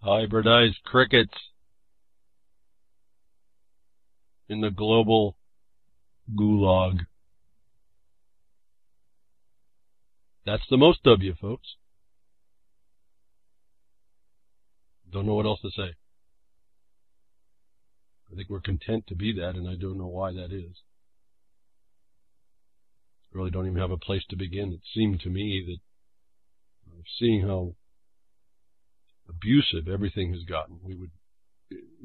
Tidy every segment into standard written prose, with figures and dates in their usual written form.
Hybridized crickets in the global gulag. That's the most of you, folks. Don't know what else to say. I think we're content to be that, and I don't know why that is. I really don't even have a place to begin. It seemed to me that seeing how abusive everything has gotten, we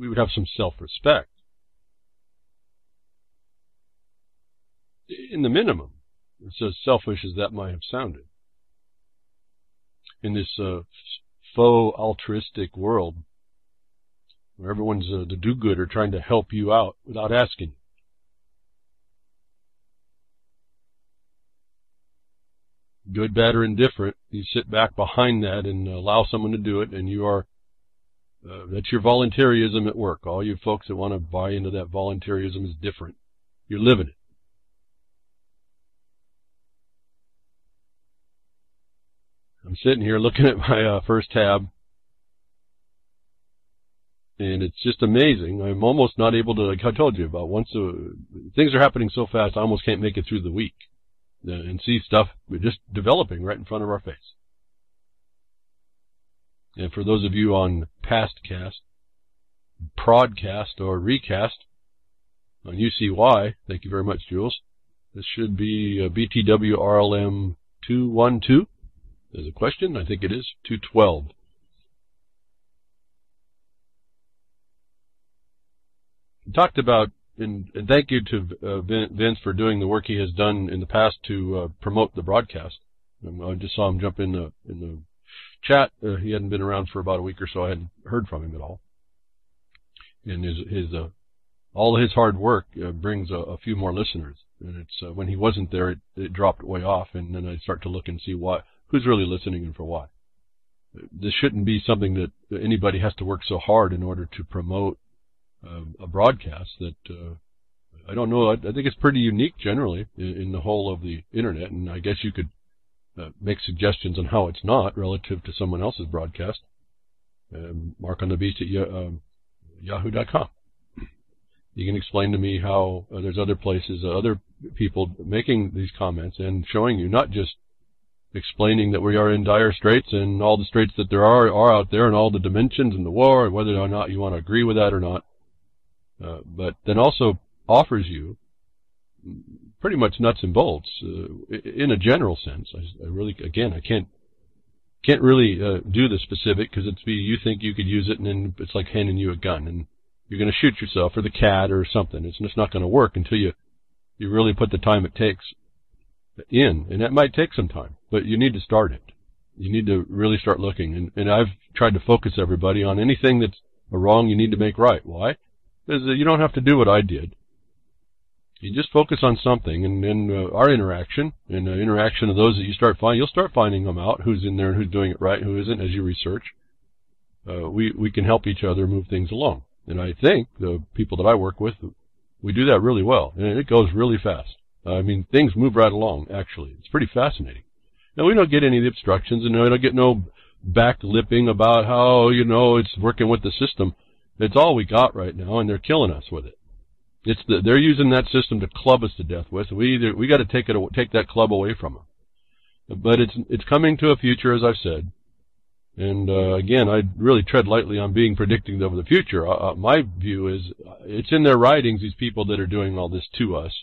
would have some self-respect. In the minimum, it's as selfish as that might have sounded. In this faux altruistic world, where everyone's the do-gooder trying to help you out without asking. Good, bad, or indifferent, you sit back behind that and allow someone to do it, and you are, that's your voluntarism at work. All you folks that want to buy into that voluntarism is different. You're living it. I'm sitting here looking at my first tab, and it's just amazing. I'm almost not able to, like I told you about, things are happening so fast, I almost can't make it through the week and see stuff just developing right in front of our face. And for those of you on Pastcast, Prodcast, or Recast on UCY, thank you very much, Jules. This should be BTWRLM 212. There's a question. I think it is 212. We talked about, and thank you to Vince for doing the work he has done in the past to promote the broadcast. I just saw him jump in the chat. He hadn't been around for about a week or so. I hadn't heard from him at all. And all his hard work brings a few more listeners. And it's when he wasn't there, it dropped way off. And then I start to look and see who's really listening and for why. This shouldn't be something that anybody has to work so hard in order to promote a broadcast that, I don't know, I think it's pretty unique generally in the whole of the internet, and I guess you could make suggestions on how it's not relative to someone else's broadcast. Mark on the Beast at yahoo.com. You can explain to me how there's other places, other people making these comments and showing you, not just explaining that we are in dire straits and all the straits that there are out there and all the dimensions and the war and whether or not you want to agree with that or not. But then also offers you pretty much nuts and bolts in a general sense. I really, again, I can't really do the specific because you think you could use it and then it's like handing you a gun and you're going to shoot yourself or the cat or something. It's just not going to work until you really put the time it takes in, and that might take some time, but you need to start it. You need to really start looking, and I've tried to focus everybody on anything that's wrong you need to make right. Why? Because you don't have to do what I did. You just focus on something, and then our interaction, and the interaction of those that you start finding, you'll start finding them out, who's in there and who's doing it right, who isn't, as you research. We can help each other move things along. And I think the people that I work with, we do that really well, and it goes really fast. I mean, things move right along, actually. It's pretty fascinating. Now, we don't get any of the obstructions, and we don't get no back-lipping about how, it's working with the system. It's all we got right now, and they're killing us with it. They're using that system to club us to death with. We got to take that club away from them. But it's coming to a future, as I've said. And again, I really tread lightly on being predicting of the future. My view is it's in their writings, these people that are doing all this to us.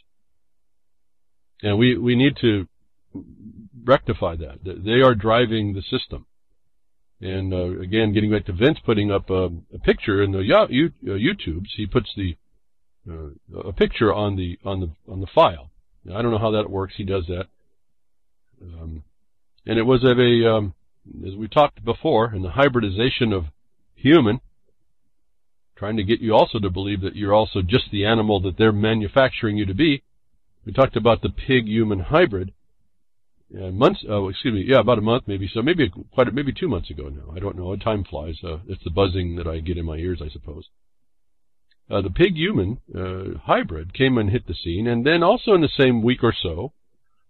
And we need to rectify that. They are driving the system. And again, getting back to Vince putting up a picture in the YouTubes, he puts a picture on the file. Now, I don't know how that works. He does that. And it was as we talked before, in the hybridization of human, trying to get you also to believe that you're also just the animal that they're manufacturing you to be. We talked about the pig-human hybrid about a month maybe, so maybe 2 months ago now. I don't know. Time flies. It's the buzzing that I get in my ears, I suppose. The pig-human hybrid came and hit the scene, and then also in the same week or so,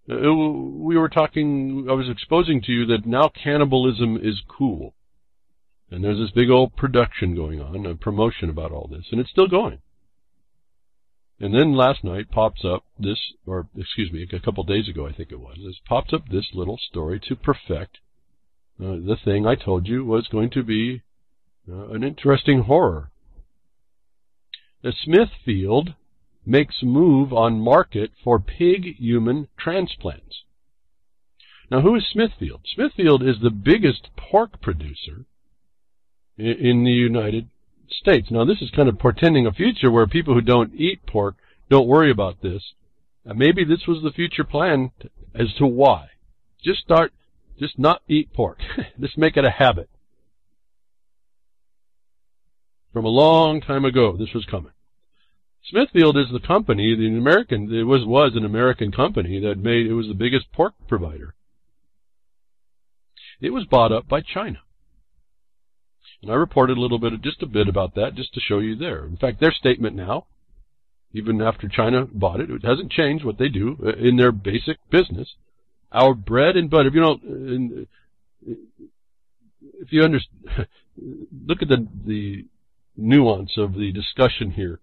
we were talking, I was exposing to you that now cannibalism is cool. And there's this big old production going on, a promotion about all this, and it's still going. And then last night pops up this, or excuse me, a couple days ago I think it was, pops up this little story to perfect the thing I told you was going to be an interesting horror. The Smithfield makes move on market for pig-human transplants. Now, who is Smithfield? Smithfield is the biggest pork producer in the United States. Now, this is kind of portending a future where people who don't eat pork don't worry about this. Maybe this was the future plan as to why. Just not eat pork. Just make it a habit. From a long time ago, this was coming. Smithfield is the company, it was an American company that it was the biggest pork provider. It was bought up by China. And I reported just a bit about that, just to show you there. In fact, their statement now, even after China bought it hasn't changed what they do in their basic business. Our bread and butter, if you understand, look at the nuance of the discussion here.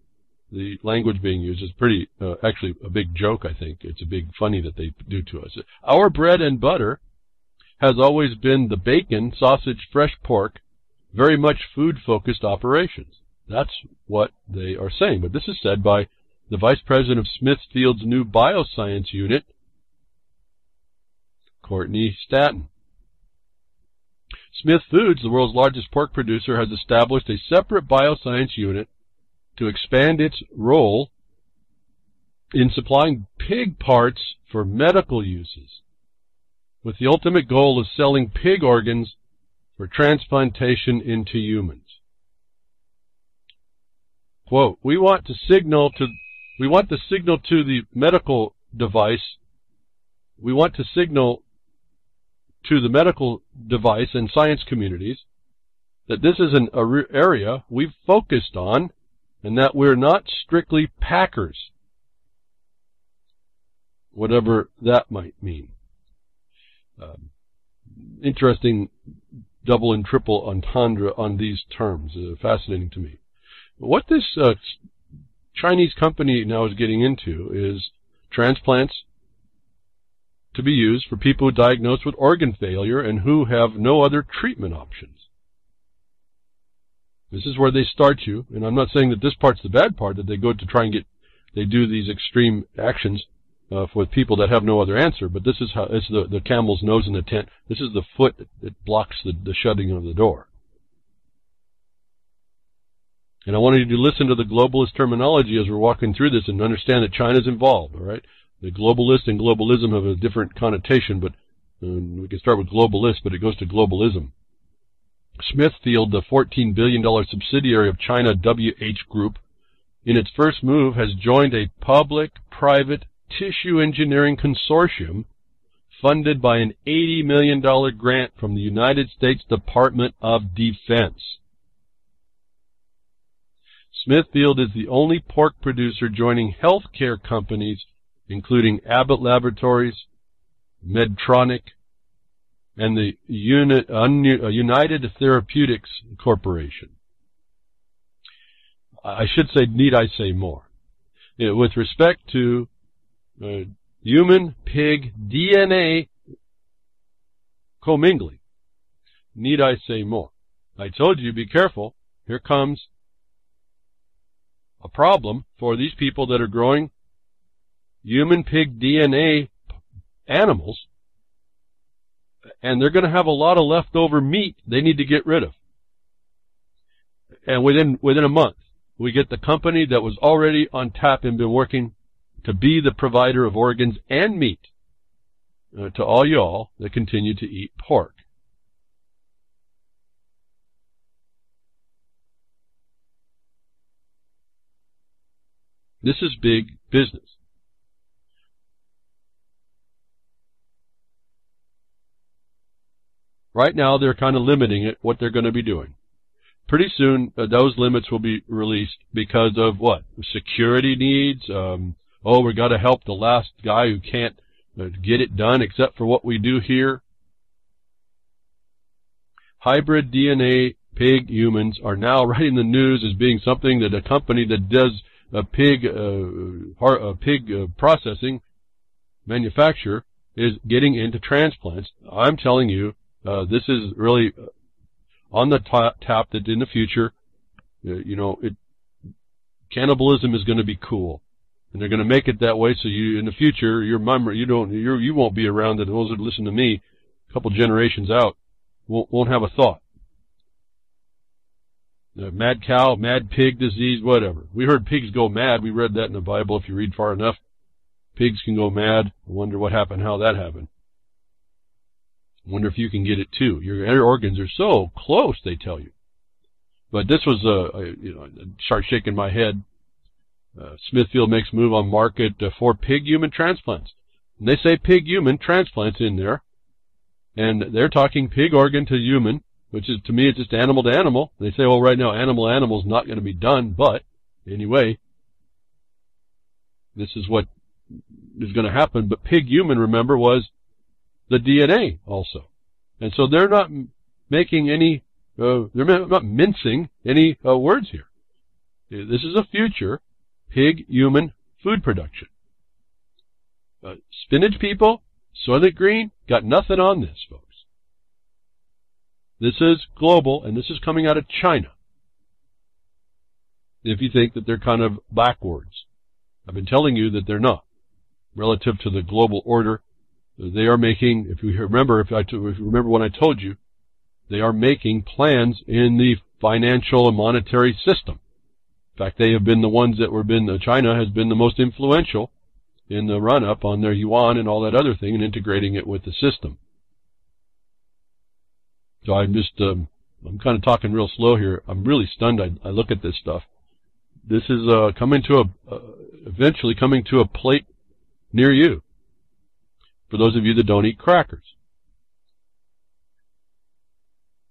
The language being used is pretty, actually a big joke, I think. It's a big funny that they do to us. Our bread and butter has always been the bacon, sausage, fresh pork, very much food-focused operations. That's what they are saying. But this is said by the vice president of Smithfield's new bioscience unit, Courtney Statton. Smith Foods, the world's largest pork producer, has established a separate bioscience unit to expand its role in supplying pig parts for medical uses, with the ultimate goal of selling pig organs for transplantation into humans. Quote, we want to signal to the medical device, we want to signal to the medical device and science communities that this is an area we've focused on and that we're not strictly packers, whatever that might mean. Interesting double and triple entendre on these terms. Fascinating to me. What this Chinese company now is getting into is transplants to be used for people who are diagnosed with organ failure and who have no other treatment options. This is where they start you, and I'm not saying that this part's the bad part, that they go to try and they do these extreme actions for people that have no other answer, but this is how, it's the camel's nose in the tent. This is the foot that blocks the shutting of the door. And I wanted you to listen to the globalist terminology as we're walking through this and understand that China's involved, all right? The globalist and globalism have a different connotation, but we can start with globalist, but it goes to globalism. Smithfield, the $14 billion subsidiary of China WH Group, in its first move has joined a public-private tissue engineering consortium funded by an $80 million grant from the United States Department of Defense. Smithfield is the only pork producer joining healthcare companies including Abbott Laboratories, Medtronic, and the United Therapeutics Corporation. I should say, need I say more? With respect to human-pig DNA commingling, need I say more? I told you, be careful. Here comes a problem for these people that are growing human-pig DNA animals, and they're going to have a lot of leftover meat they need to get rid of. And within a month, we get the company that was already on tap and been working to be the provider of organs and meat to all y'all that continue to eat pork. This is big business. Right now, they're kind of limiting it, what they're going to be doing. Pretty soon, those limits will be released because of what? Security needs. We got to help the last guy who can't get it done except for what we do here. Hybrid DNA pig humans are now right in the news as being something that a company that does a pig processing manufacture is getting into transplants. I'm telling you, this is really on the tap that in the future, cannibalism is going to be cool, and they're going to make it that way. So you, in the future, you won't be around. That those that listen to me, a couple generations out, won't have a thought. Mad cow, mad pig disease, whatever. We heard pigs go mad. We read that in the Bible. If you read far enough, pigs can go mad. I wonder what happened, how that happened. I wonder if you can get it too. Your organs are so close, they tell you. But this was, I start shaking my head. Smithfield makes move on market for pig-human transplants. And they say pig-human transplants in there. And they're talking pig organ to human, which is, to me, it's just animal to animal. They say, well, right now, animal is not going to be done. But, anyway, this is what is going to happen. But pig-human, remember, was the DNA also. And so they're not making any, they're not mincing any words here. This is a future pig-human food production. Spinach people, Soylent Green, got nothing on this, folks. This is global, and this is coming out of China. If you think that they're kind of backwards. I've been telling you that they're not. Relative to the global order, they are making, if you remember when I told you, they are making plans in the financial and monetary system. In fact, they have been the ones that China has been the most influential in the run-up on their yuan and all that other thing and integrating it with the system. So I'm kind of talking real slow here. I'm really stunned. I look at this stuff. This is eventually coming to a plate near you, for those of you that don't eat crackers.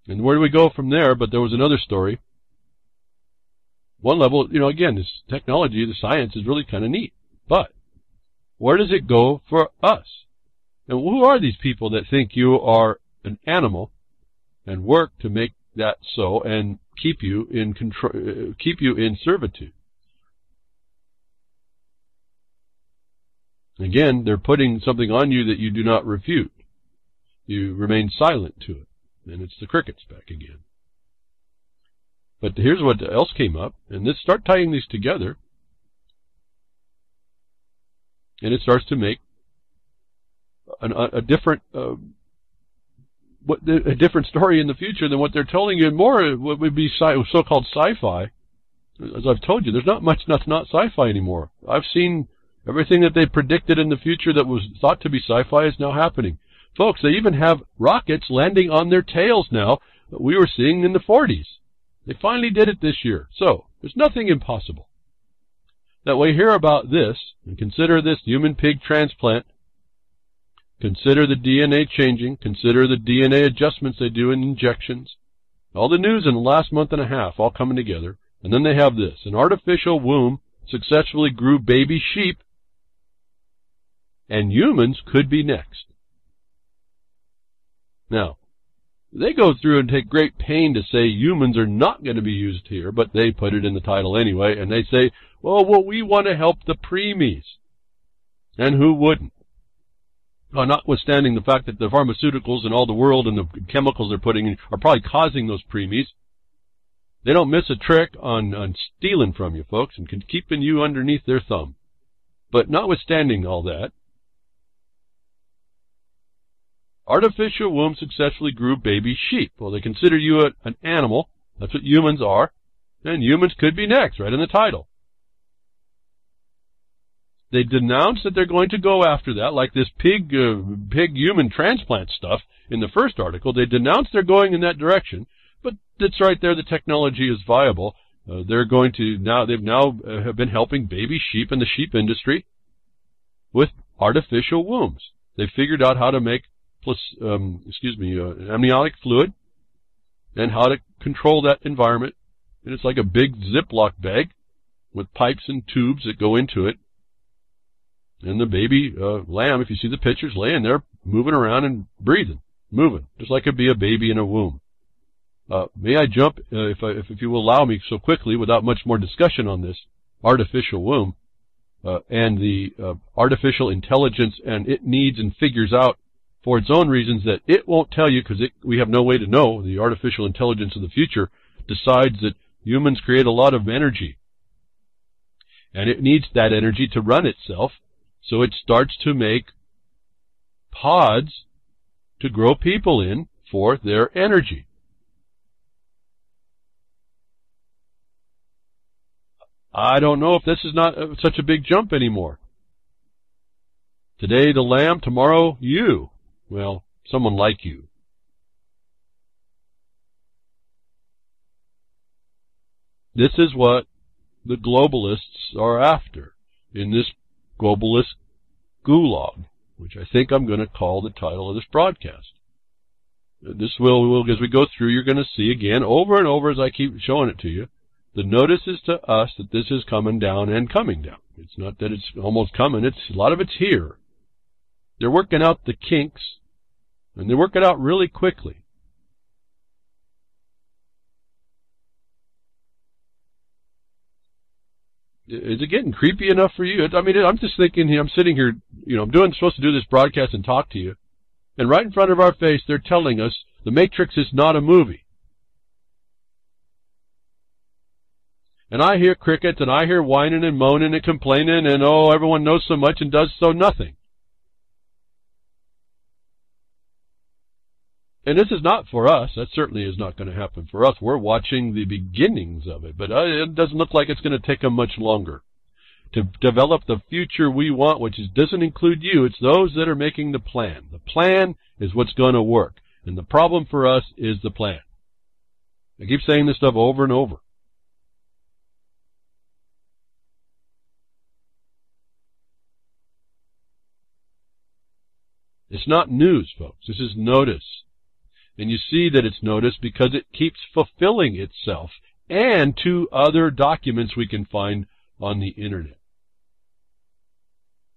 And where do we go from there? But there was another story. One level, again, this technology, the science is really kind of neat. But where does it go for us? And who are these people that think you are an animal and work to make that so and keep you in control, keep you in servitude? Again, they're putting something on you that you do not refute. You remain silent to it. And it's the crickets back again. But here's what else came up. And let's start tying these together. And it starts to make a different story in the future than what they're telling you, and more what would be so-called sci-fi. As I've told you, there's not much that's not sci-fi anymore. I've seen everything that they predicted in the future that was thought to be sci-fi is now happening. Folks, they even have rockets landing on their tails now that we were seeing in the 40s. They finally did it this year. So, there's nothing impossible. That we hear about this, and consider this human-pig transplant, consider the DNA changing, consider the DNA adjustments they do in injections, all the news in the last month and a half all coming together, and then they have this. An artificial womb successfully grew baby sheep, and humans could be next. Now, they go through and take great pain to say humans are not going to be used here, but they put it in the title anyway, and they say, well, we want to help the preemies. And who wouldn't? Well, notwithstanding the fact that the pharmaceuticals and all the world and the chemicals they're putting in are probably causing those preemies, they don't miss a trick on stealing from you, folks, and keeping you underneath their thumb. But notwithstanding all that, artificial womb successfully grew baby sheep. Well, they consider you an animal. That's what humans are. And humans could be next, right in the title. They denounce that they're going to go after that, like this pig-human transplant stuff in the first article. They denounce they're going in that direction, but it's right there. The technology is viable. They're going to now. They've now have been helping baby sheep in the sheep industry with artificial wombs. They figured out how to make amniotic fluid and how to control that environment. And it's like a big Ziploc bag with pipes and tubes that go into it. And the baby lamb, if you see the pictures, laying there, moving around and breathing, moving, just like it'd be a baby in a womb. May I jump, if you will allow me so quickly, without much more discussion on this artificial womb and the artificial intelligence, and it needs and figures out for its own reasons that it won't tell you, because we have no way to know. The artificial intelligence of the future decides that humans create a lot of energy, and it needs that energy to run itself, so it starts to make pods to grow people in for their energy. I don't know if this is not such a big jump anymore. Today the lamb, tomorrow you. Well, someone like you. This is what the globalists are after in this globalist gulag, which I think I'm going to call the title of this broadcast. This will, as we go through, you're going to see again, over and over as I keep showing it to you, the notice is to us that this is coming down and coming down. It's not that it's almost coming. A lot of it's here. They're working out the kinks, and they work it out really quickly. Is it getting creepy enough for you? I mean, I'm just thinking here, I'm sitting here, I'm supposed to do this broadcast and talk to you, and right in front of our face, they're telling us the Matrix is not a movie. And I hear crickets, and I hear whining and moaning and complaining, and everyone knows so much and does so nothing. And this is not for us. That certainly is not going to happen for us. We're watching the beginnings of it, but it doesn't look like it's going to take them much longer to develop the future we want, which doesn't include you. It's those that are making the plan. The plan is what's going to work, and the problem for us is the plan. I keep saying this stuff over and over. It's not news, folks. This is notice. And you see that it's notice because it keeps fulfilling itself and to other documents we can find on the Internet.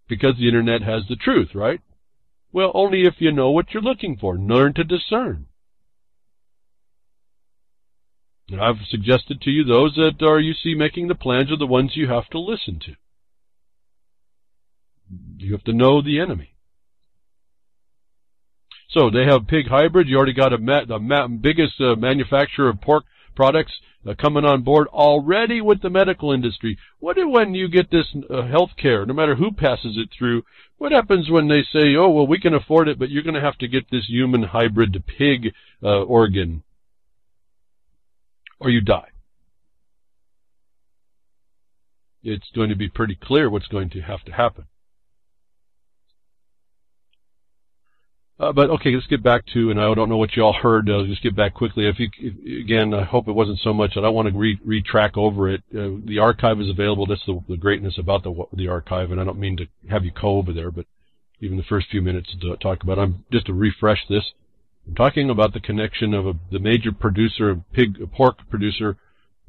Because the Internet has the truth, right? Well, only if you know what you're looking for. Learn to discern. And I've suggested to you those that are, you see, making the plans are the ones you have to listen to. You have to know the enemy. So they have pig hybrid. You already got the biggest manufacturer of pork products coming on board already with the medical industry. What if when you get this health care, no matter who passes it through, what happens when they say, oh, well, we can afford it, but you're going to have to get this human hybrid to pig organ, or you die? It's going to be pretty clear what's going to have to happen. But okay, let's get back to, and I don't know what you all heard. Just get back quickly. Again, I hope it wasn't so much. I don't want to retrack over it. The archive is available. That's the greatness about the archive, and I don't mean to have you go over there, but even the first few minutes to talk about. Just to refresh this. I'm talking about the connection of the major producer of pork producer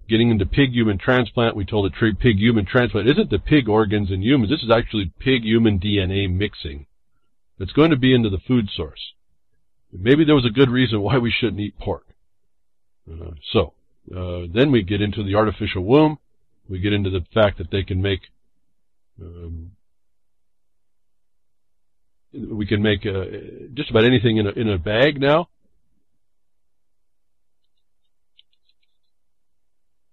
getting into pig human transplant. We told the pig human transplant isn't the pig organs in humans. This is actually pig human DNA mixing. It's going to be into the food source. Maybe there was a good reason why we shouldn't eat pork. Then we get into the artificial womb. We get into the fact that they can make, just about anything in a bag now.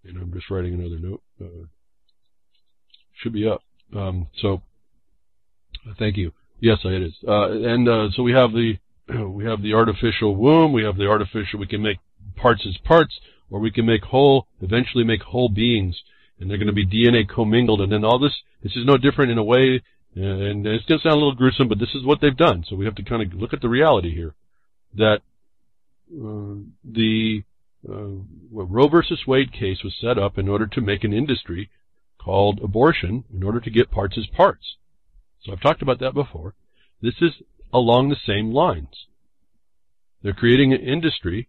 And I'm just writing another note. Should be up. Thank you. Yes, it is. So we have the artificial womb. We have the artificial. We can make parts as parts, or we can eventually make whole beings, and they're going to be DNA commingled. And then all this is no different in a way, and it's going to sound a little gruesome, but this is what they've done. So we have to kind of look at the reality here, that the Roe versus Wade case was set up in order to make an industry called abortion in order to get parts as parts. So I've talked about that before. This is along the same lines. They're creating an industry.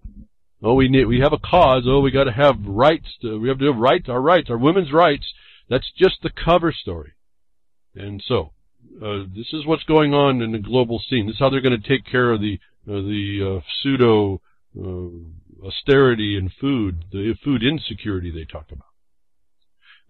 Oh, we have a cause. Oh, we got to have rights. We have to have rights, our women's rights. That's just the cover story. And so, this is what's going on in the global scene. This is how they're going to take care of the pseudo austerity in food, the food insecurity they talk about.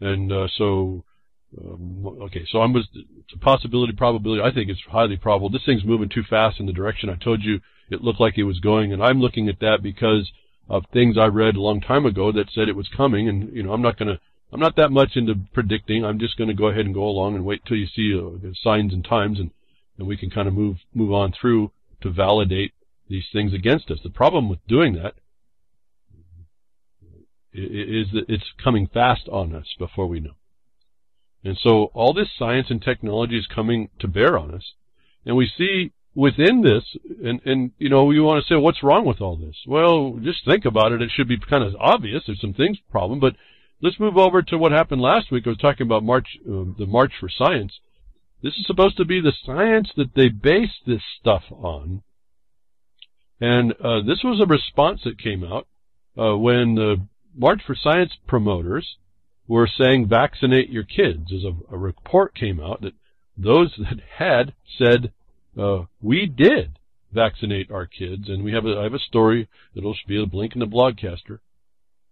And okay, so it's a possibility, probability. I think it's highly probable. This thing's moving too fast in the direction I told you it looked like it was going, and I'm looking at that because of things I read a long time ago that said it was coming. And I'm not that much into predicting. I'm just going to go ahead and go along and wait till you see signs and times, and we can kind of move on through to validate these things against us. The problem with doing that is that it's coming fast on us before we know. And so all this science and technology is coming to bear on us. And we see within this, and we want to say, what's wrong with all this? Well, just think about it. It should be kind of obvious. There's some things problem, but let's move over to what happened last week. I was talking about the March for Science. This is supposed to be the science that they base this stuff on. And this was a response that came out when the March for Science promoters were saying vaccinate your kids. As a report came out that those that had said we did vaccinate our kids, and I have a story that'll be a link in the blogcaster.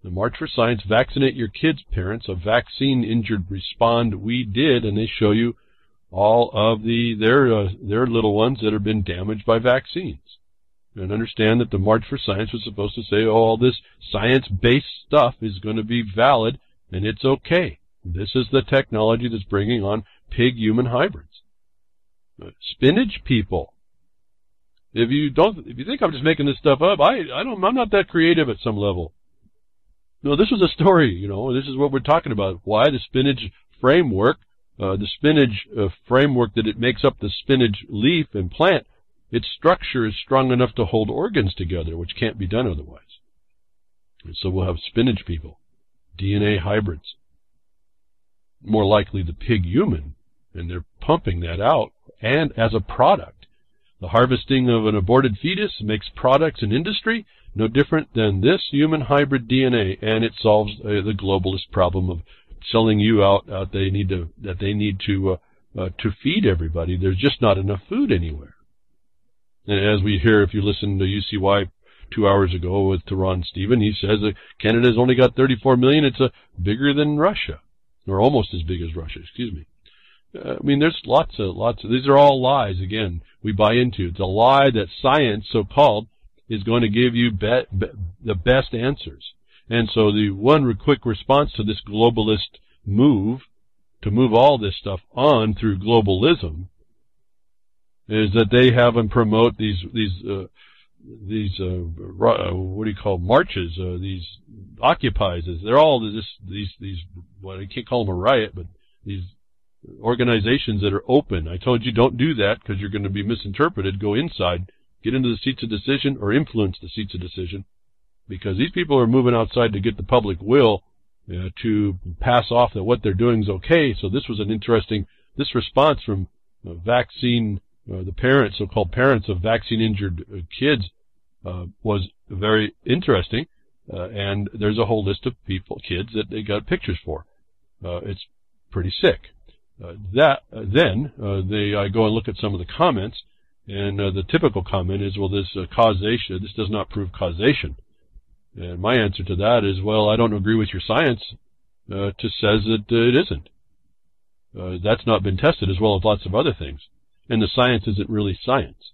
The March for Science, vaccinate your kids, parents. A vaccine injured respond. We did, and they show you all of their little ones that have been damaged by vaccines. And understand that the March for Science was supposed to say, all this science-based stuff is going to be valid, and it's okay. This is the technology that's bringing on pig-human hybrids. Spinach people. If you think I'm just making this stuff up, I'm not that creative at some level. No, this was a story, this is what we're talking about. Why the spinach framework, framework that it makes up the spinach leaf and plant, its structure is strong enough to hold organs together, which can't be done otherwise. And so we'll have spinach people, DNA hybrids. More likely the pig-human, and they're pumping that out, and as a product. The harvesting of an aborted fetus makes products in industry no different than this human hybrid DNA, and it solves the globalist problem of selling you out that they need to feed everybody. There's just not enough food anywhere. And as we hear, if you listen to UCY 2 hours ago with Ron Stephen, he says that Canada's only got 34 million. It's bigger than Russia, or almost as big as Russia, excuse me. There's lots of, these are all lies, again, we buy into. It's a lie that science, so-called, is going to give you the best answers. And so the one quick response to this globalist move, to move all this stuff on through globalism, is that they have them promote these marches, these occupies. They're all these, well, I can't call them a riot, but these organizations that are open. I told you don't do that because you're going to be misinterpreted. Go inside, get into the seats of decision, or influence the seats of decision, because these people are moving outside to get the public will to pass off that what they're doing is okay. So this was this response from vaccine, the parents, so-called parents of vaccine-injured kids, was very interesting. And there's a whole list of kids that they got pictures for. It's pretty sick. I go and look at some of the comments, and the typical comment is, well, this does not prove causation. And my answer to that is, well, I don't agree with your science says that it isn't. That's not been tested, as well as lots of other things. And the science isn't really science.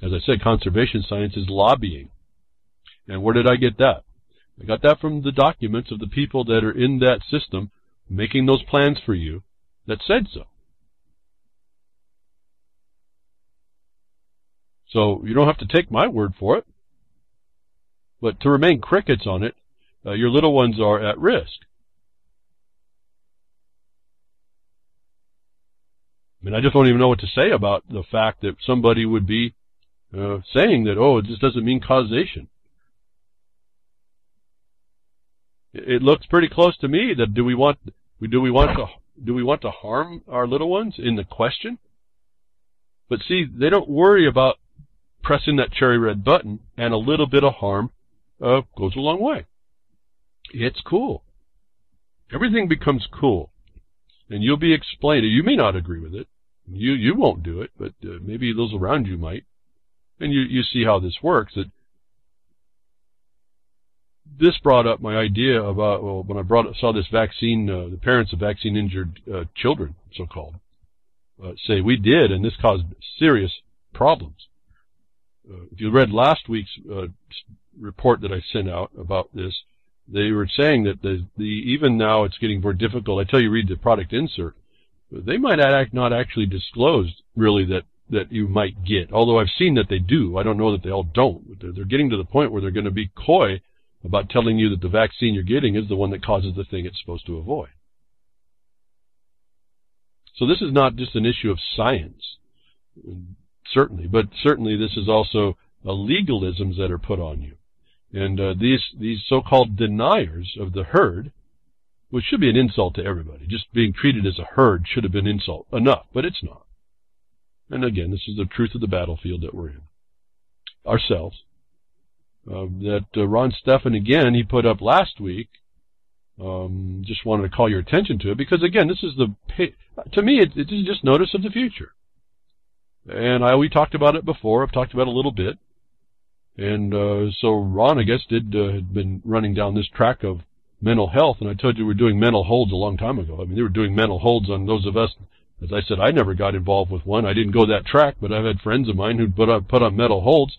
As I said, conservation science is lobbying. And where did I get that? I got that from the documents of the people that are in that system making those plans for you that said so. So you don't have to take my word for it. But to remain crickets on it, your little ones are at risk. I just don't even know what to say about the fact that somebody would be saying that, oh, this doesn't mean causation. It looks pretty close to me that do we want to harm our little ones in the question? But see, they don't worry about pressing that cherry red button, and a little bit of harm goes a long way. It's cool. Everything becomes cool. And you'll be explained. You may not agree with it. You won't do it, but maybe those around you might. And you see how this works. That this brought up my idea about, well, when I saw this vaccine, the parents of vaccine-injured children, so-called, say we did, and this caused serious problems. If you read last week's report that I sent out about this, they were saying that even now it's getting more difficult. I tell you, read the product insert. They might not actually disclose really that you might get, although I've seen that they do. I don't know that they all don't. But they're getting to the point where they're going to be coy about telling you that the vaccine you're getting is the one that causes the thing it's supposed to avoid. So this is not just an issue of science, certainly, but certainly this is also legalisms that are put on you. And these so-called deniers of the herd, which should be an insult to everybody. Just being treated as a herd should have been insult enough, but it's not. And again, this is the truth of the battlefield that we're in. Ourselves. That Ron Stephan, again, he put up last week, just wanted to call your attention to it, because again, this is to me, it's just notice of the future. And we talked about it before, I've talked about it a little bit. And so Ron, I guess, had been running down this track of mental health, and I told you we were doing mental holds a long time ago. I mean, they were doing mental holds on those of us. As I said, I never got involved with one. I didn't go that track, but I've had friends of mine who'd put on mental holds.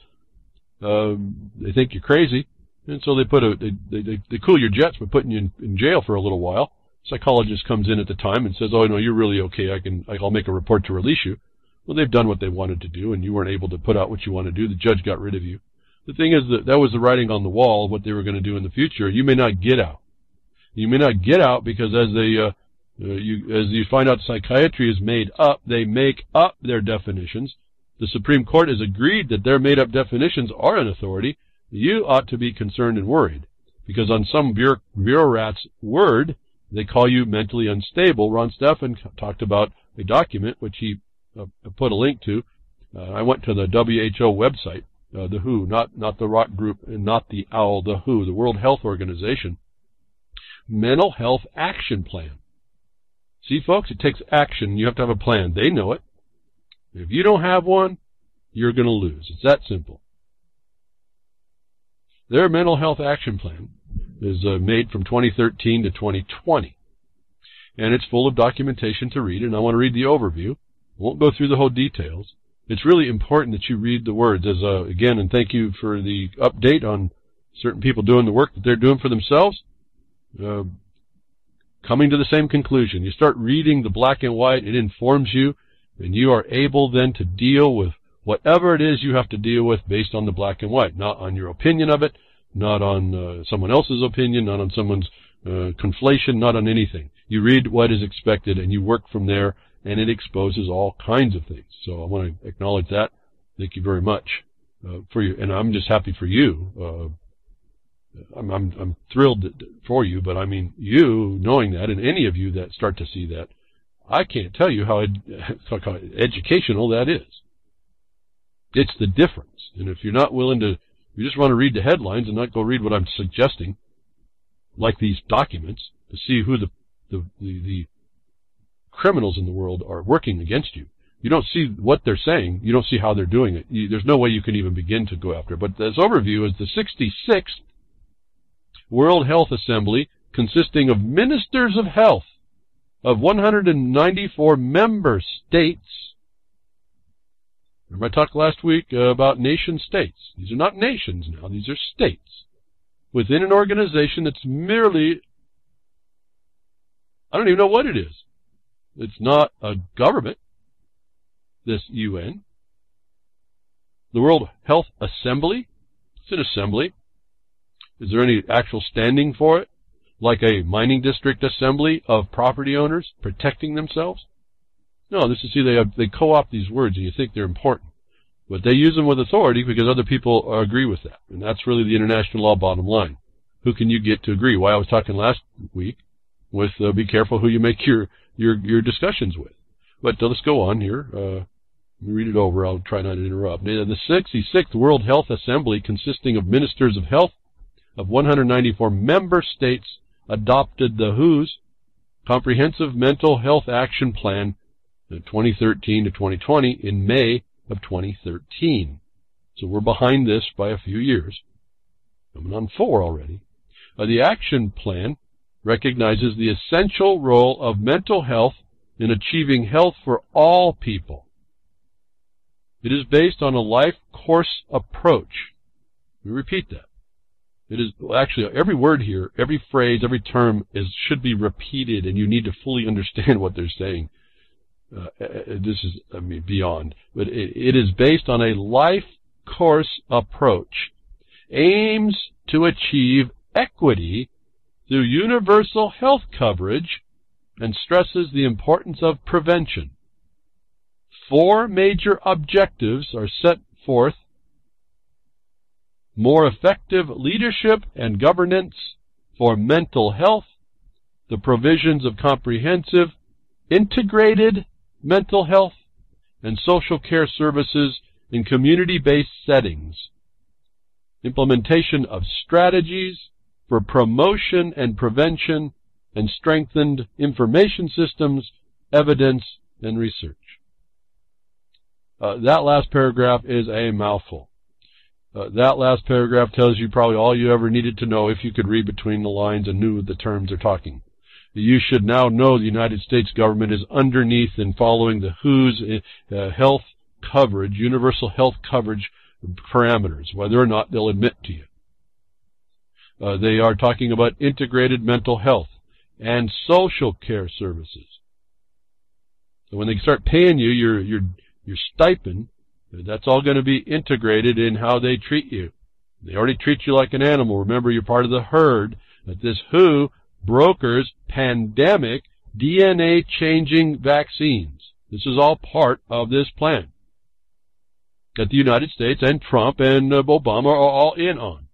They think you're crazy, and so they they cool your jets by putting you in jail for a little while. Psychologist comes in at the time and says, "Oh no, you're really okay. I'll make a report to release you." Well, they've done what they wanted to do, and you weren't able to put out what you want to do. The judge got rid of you. The thing is that was the writing on the wall of what they were going to do in the future. You may not get out. You may not get out because as you find out psychiatry is made up, they make up their definitions. The Supreme Court has agreed that their made-up definitions are an authority. You ought to be concerned and worried because on some bureaucrat's word, they call you mentally unstable. Ron Stephan talked about a document which he put a link to. I went to the WHO website. The WHO, not the rock group and not the OWL, the WHO, the World Health Organization. Mental Health Action Plan. See, folks, it takes action. You have to have a plan. They know it. If you don't have one, you're going to lose. It's that simple. Their Mental Health Action Plan is made from 2013 to 2020. And it's full of documentation to read, and I want to read the overview. I won't go through the whole details. It's really important that you read the words. Again, and thank you for the update on certain people doing the work that they're doing for themselves, coming to the same conclusion. You start reading the black and white, it informs you, and you are able then to deal with whatever it is you have to deal with based on the black and white, not on your opinion of it, not on someone else's opinion, not on someone's conflation, not on anything. You read what is expected, and you work from there, and it exposes all kinds of things. So I want to acknowledge that. Thank you very much for you, and I'm just happy for you. I'm thrilled for you, but I mean you knowing that, and any of you that start to see that, I can't tell you how educational that is. It's the difference, and if you're not willing to, you just want to read the headlines and not go read what I'm suggesting, like these documents, to see who the criminals in the world are working against you. You don't see what they're saying. You don't see how they're doing it. There's no way you can even begin to go after it. But this overview is the 66th World Health Assembly, consisting of ministers of health of 194 member states. Remember I talked last week about nation states. These are not nations now. These are states within an organization that's merely, I don't even know what it is. It's not a government, this UN. The World Health Assembly, it's an assembly. Is there any actual standing for it? Like a mining district assembly of property owners protecting themselves? No, this is, see, they co-opt these words and you think they're important. But they use them with authority because other people agree with that. And that's really the international law bottom line. Who can you get to agree? Why I was talking last week with be careful who you make your discussions with. But let's go on here. Let me read it over. I'll try not to interrupt. The 66th World Health Assembly, consisting of ministers of health of 194 member states, adopted the WHO's Comprehensive Mental Health Action Plan 2013 to 2020 in May of 2013. So we're behind this by a few years. Coming on 4 already. The action plan recognizes the essential role of mental health in achieving health for all people. It is based on a life course approach. We repeat that. It is actually every word here, every phrase, every term should be repeated, and you need to fully understand what they're saying. This is, beyond. But it is based on a life course approach, aims to achieve equity through universal health coverage, and stresses the importance of prevention. 4 major objectives are set forth: more effective leadership and governance for mental health, the provisions of comprehensive, integrated mental health and social care services in community-based settings, implementation of strategies for promotion and prevention, and strengthened information systems, evidence, and research. That last paragraph is a mouthful. That last paragraph tells you probably all you ever needed to know if you could read between the lines and knew the terms they're talking. You should now know the United States government is underneath and following the WHO's health coverage, universal health coverage parameters, whether or not they'll admit to you. They are talking about integrated mental health and social care services. So when they start paying you your stipend, that's all going to be integrated in how they treat you. They already treat you like an animal. Remember, you're part of the herd. That this WHO brokers pandemic DNA-changing vaccines. This is all part of this plan that the United States and Trump and Obama are all in on.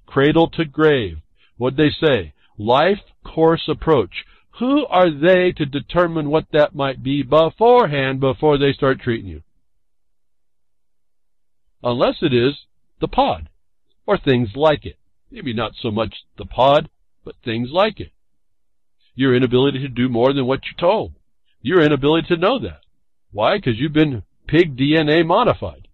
Cradle to grave. What'd they say? Life course approach. Who are they to determine what that might be beforehand before they start treating you? Unless it is the pod, or things like it. Maybe not so much the pod, but things like it. Your inability to do more than what you're told. Your inability to know that. Why? Because you've been pig DNA modified.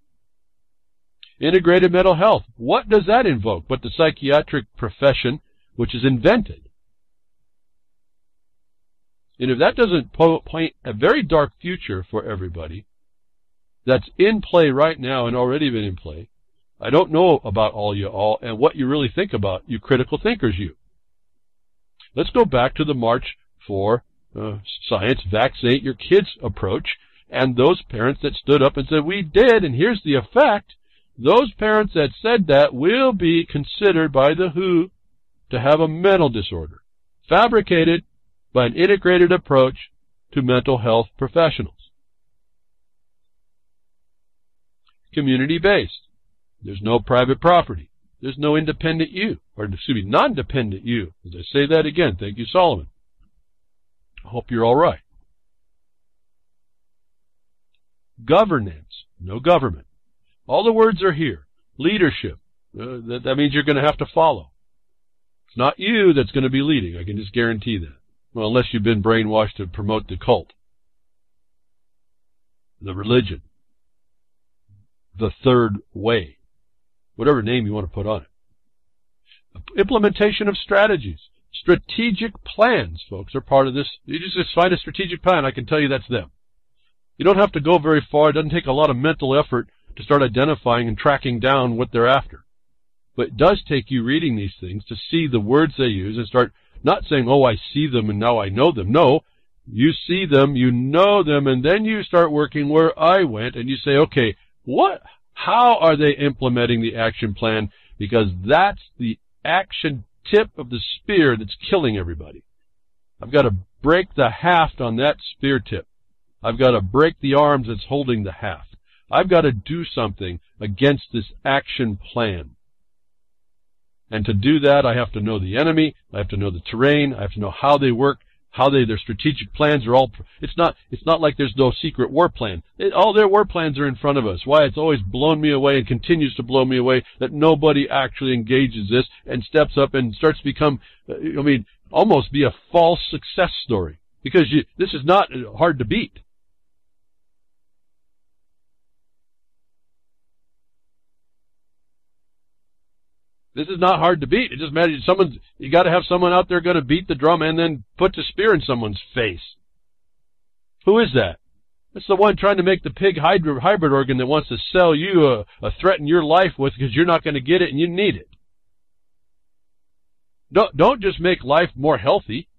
Integrated mental health. What does that invoke but the psychiatric profession, which is invented? And if that doesn't paint a very dark future for everybody, that's in play right now and already been in play, I don't know about all you all and what you really think about, you critical thinkers, you. Let's go back to the March for Science, Vaccinate Your Kids approach, and those parents that stood up and said, we did, and here's the effect. Those parents that said that will be considered by the WHO to have a mental disorder, fabricated by an integrated approach to mental health professionals. Community-based. There's no private property. There's no independent you, or excuse me, non-dependent you. As I say that again, thank you, Solomon. I hope you're all right. Governance. No government. All the words are here. Leadership. That means you're going to have to follow. It's not you that's going to be leading. I can just guarantee that. Well, unless you've been brainwashed to promote the cult, the religion, the third way, whatever name you want to put on it. Implementation of strategies. Strategic plans, folks, are part of this. You just find a strategic plan. I can tell you that's them. You don't have to go very far. It doesn't take a lot of mental effort to start identifying and tracking down what they're after. But it does take you reading these things to see the words they use and start not saying, oh, I see them and now I know them. No, you see them, you know them, and then you start working where I went and you say, okay, how are they implementing the action plan? Because that's the action tip of the spear that's killing everybody. I've got to break the haft on that spear tip. I've got to break the arms that's holding the haft. I've got to do something against this action plan. And to do that, I have to know the enemy. I have to know the terrain. I have to know how they work, their strategic plans are all. It's not like there's no secret war plan. All their war plans are in front of us. Why it's always blown me away and continues to blow me away that nobody actually engages this and steps up and starts to become, almost be a false success story. Because this is not hard to beat. This is not hard to beat. It just matters you got to have someone out there going to beat the drum and then put the spear in someone's face. Who is that? It's the one trying to make the pig hybrid organ that wants to sell you threaten your life with because you're not going to get it and you need it. Don't just make life more healthy.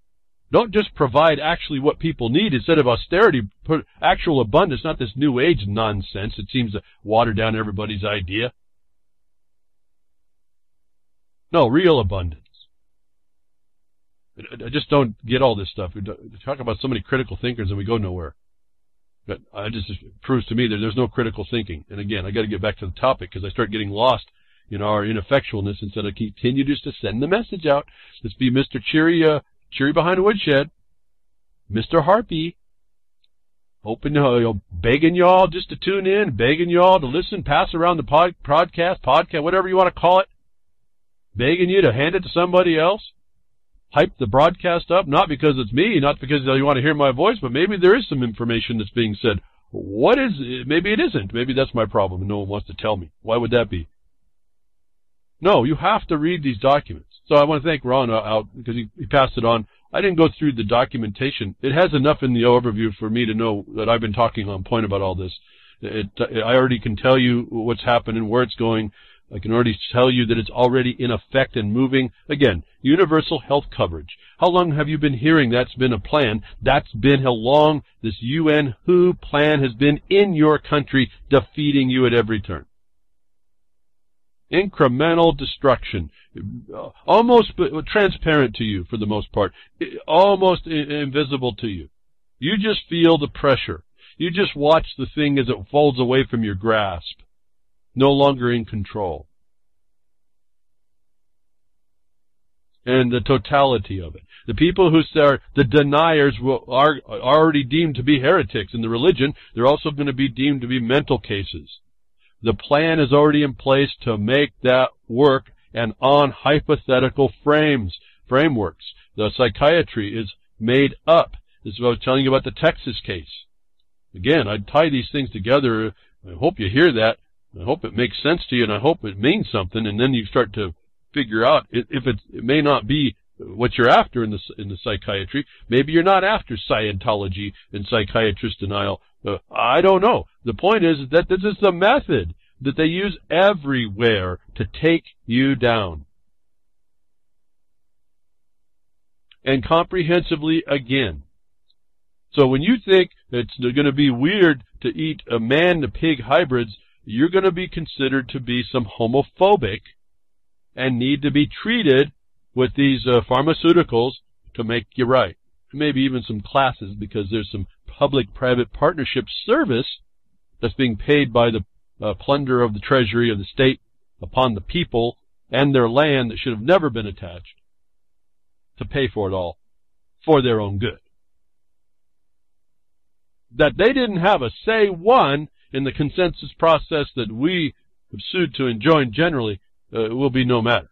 Don't just provide actually what people need instead of austerity. Put actual abundance, not this new age nonsense. It seems to water down everybody's idea. No, real abundance. I just don't get all this stuff. We talk about so many critical thinkers and we go nowhere. But it proves to me that there's no critical thinking. And again, I got to get back to the topic because I start getting lost in our ineffectualness instead of continue just to send the message out. Let's be Mr. Cheery behind a woodshed, Mr. Harpy, begging y'all just to tune in, begging y'all to listen, pass around the podcast, whatever you want to call it, begging you to hand it to somebody else. Hype the broadcast up, not because it's me, not because you want to hear my voice, but maybe there is some information that's being said. What is it? Maybe it isn't. Maybe that's my problem and no one wants to tell me. Why would that be? No, you have to read these documents. So I want to thank Ron out because he passed it on. I didn't go through the documentation. It has enough in the overview for me to know that I've been talking on point about all this. I already can tell you what's happening, where it's going. I can already tell you that it's already in effect and moving. Again, universal health coverage. How long have you been hearing that's been a plan? That's been how long this UN-WHO plan has been in your country, defeating you at every turn. Incremental destruction. Almost transparent to you for the most part. Almost invisible to you. You just feel the pressure. You just watch the thing as it folds away from your grasp. No longer in control. And the totality of it. The people who are the deniers are already deemed to be heretics in the religion. They're also going to be deemed to be mental cases. The plan is already in place to make that work and on hypothetical frameworks. The psychiatry is made up. This is what I was telling you about the Texas case. Again, I tie these things together. I hope you hear that. I hope it makes sense to you, and I hope it means something, and then you start to figure out if it may not be what you're after in the psychiatry. Maybe you're not after Scientology and psychiatrist denial. I don't know. The point is that this is the method that they use everywhere to take you down. And comprehensively again. So when you think it's going to be weird to eat a man-to-pig hybrids, you're going to be considered to be some homophobic and need to be treated with these pharmaceuticals to make you right. Maybe even some classes because there's some public-private partnership service that's being paid by the plunder of the treasury of the state upon the people and their land that should have never been attached to pay for it all for their own good. That they didn't have a say one in the consensus process that we have sued to and joined generally will be no matter.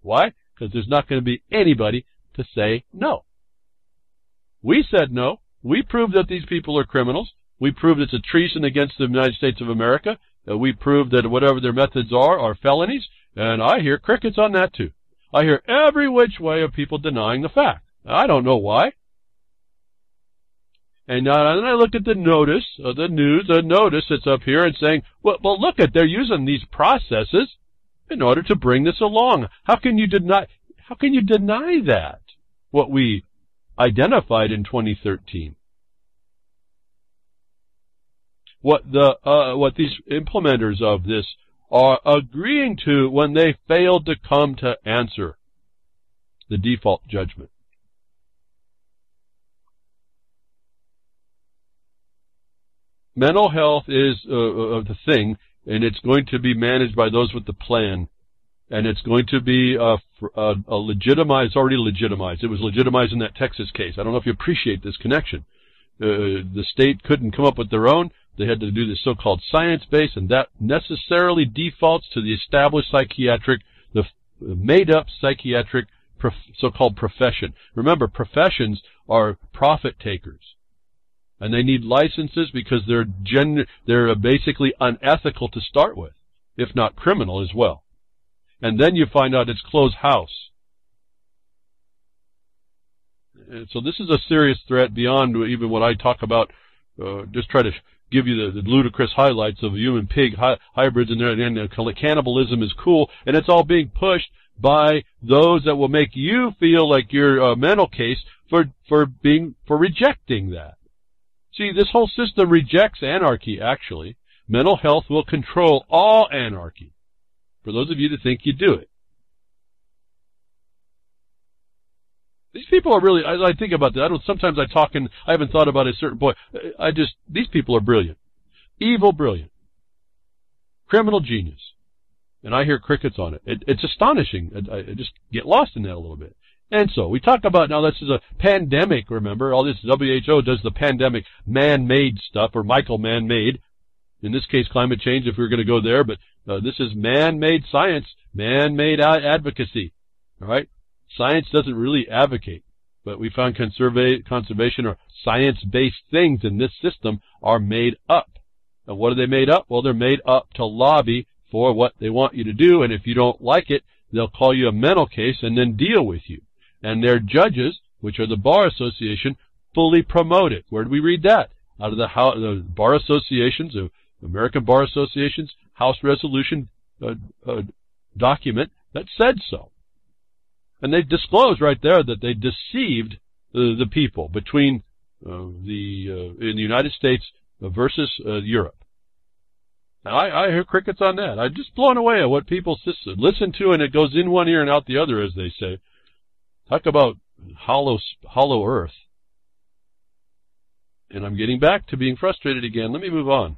Why? Because there's not going to be anybody to say no. We said no. We proved that these people are criminals. We proved it's a treason against the United States of America. We proved that whatever their methods are felonies. And I hear crickets on that too. I hear every which way of people denying the fact. I don't know why. And then I look at the notice of the news, a notice that's up here and saying, well, look at, they're using these processes in order to bring this along. How can you deny that? What we identified in 2013. What these implementers of this are agreeing to when they failed to come to answer the default judgment. Mental health is the thing, and it's going to be managed by those with the plan, and it's going to be legitimized. It's already legitimized. It was legitimized in that Texas case. I don't know if you appreciate this connection. The state couldn't come up with their own. They had to do this so-called science base, and that necessarily defaults to the established psychiatric, the made-up psychiatric so-called profession. Remember, professions are profit takers. And they need licenses because they're basically unethical to start with, if not criminal as well. and then you find out it's closed house. And so this is a serious threat beyond even what I talk about. Just try to give you the ludicrous highlights of human-pig hybrids in there, and cannibalism is cool, and it's all being pushed by those that will make you feel like you're a mental case for rejecting that. See, this whole system rejects anarchy, actually. Mental health will control all anarchy, for those of you that think you do it. These people are really, I think about that. Sometimes I talk and I haven't thought about a certain point. These people are brilliant. Evil brilliant. Criminal genius. And I hear crickets on it. It's astonishing. I just get lost in that a little bit. And so, we talk about now this is a pandemic, remember? All this WHO does the pandemic man-made stuff, or Michael man-made. In this case, climate change, if we're going to go there. But this is man-made science, man-made advocacy. All right? Science doesn't really advocate, but we found conservation or science-based things in this system are made up. And what are they made up? Well, they're made up to lobby for what they want you to do, and if you don't like it, they'll call you a mental case and then deal with you. And their judges, which are the Bar Association, fully promote it. Where do we read that? Out of the Bar Associations, the American Bar Association's House Resolution document that said so. And they disclosed right there that they deceived the people between in the United States versus Europe. Now, I hear crickets on that. I'm just blown away at what people listen to, and it goes in one ear and out the other, as they say. Talk about hollow earth. And I'm getting back to being frustrated again. Let me move on.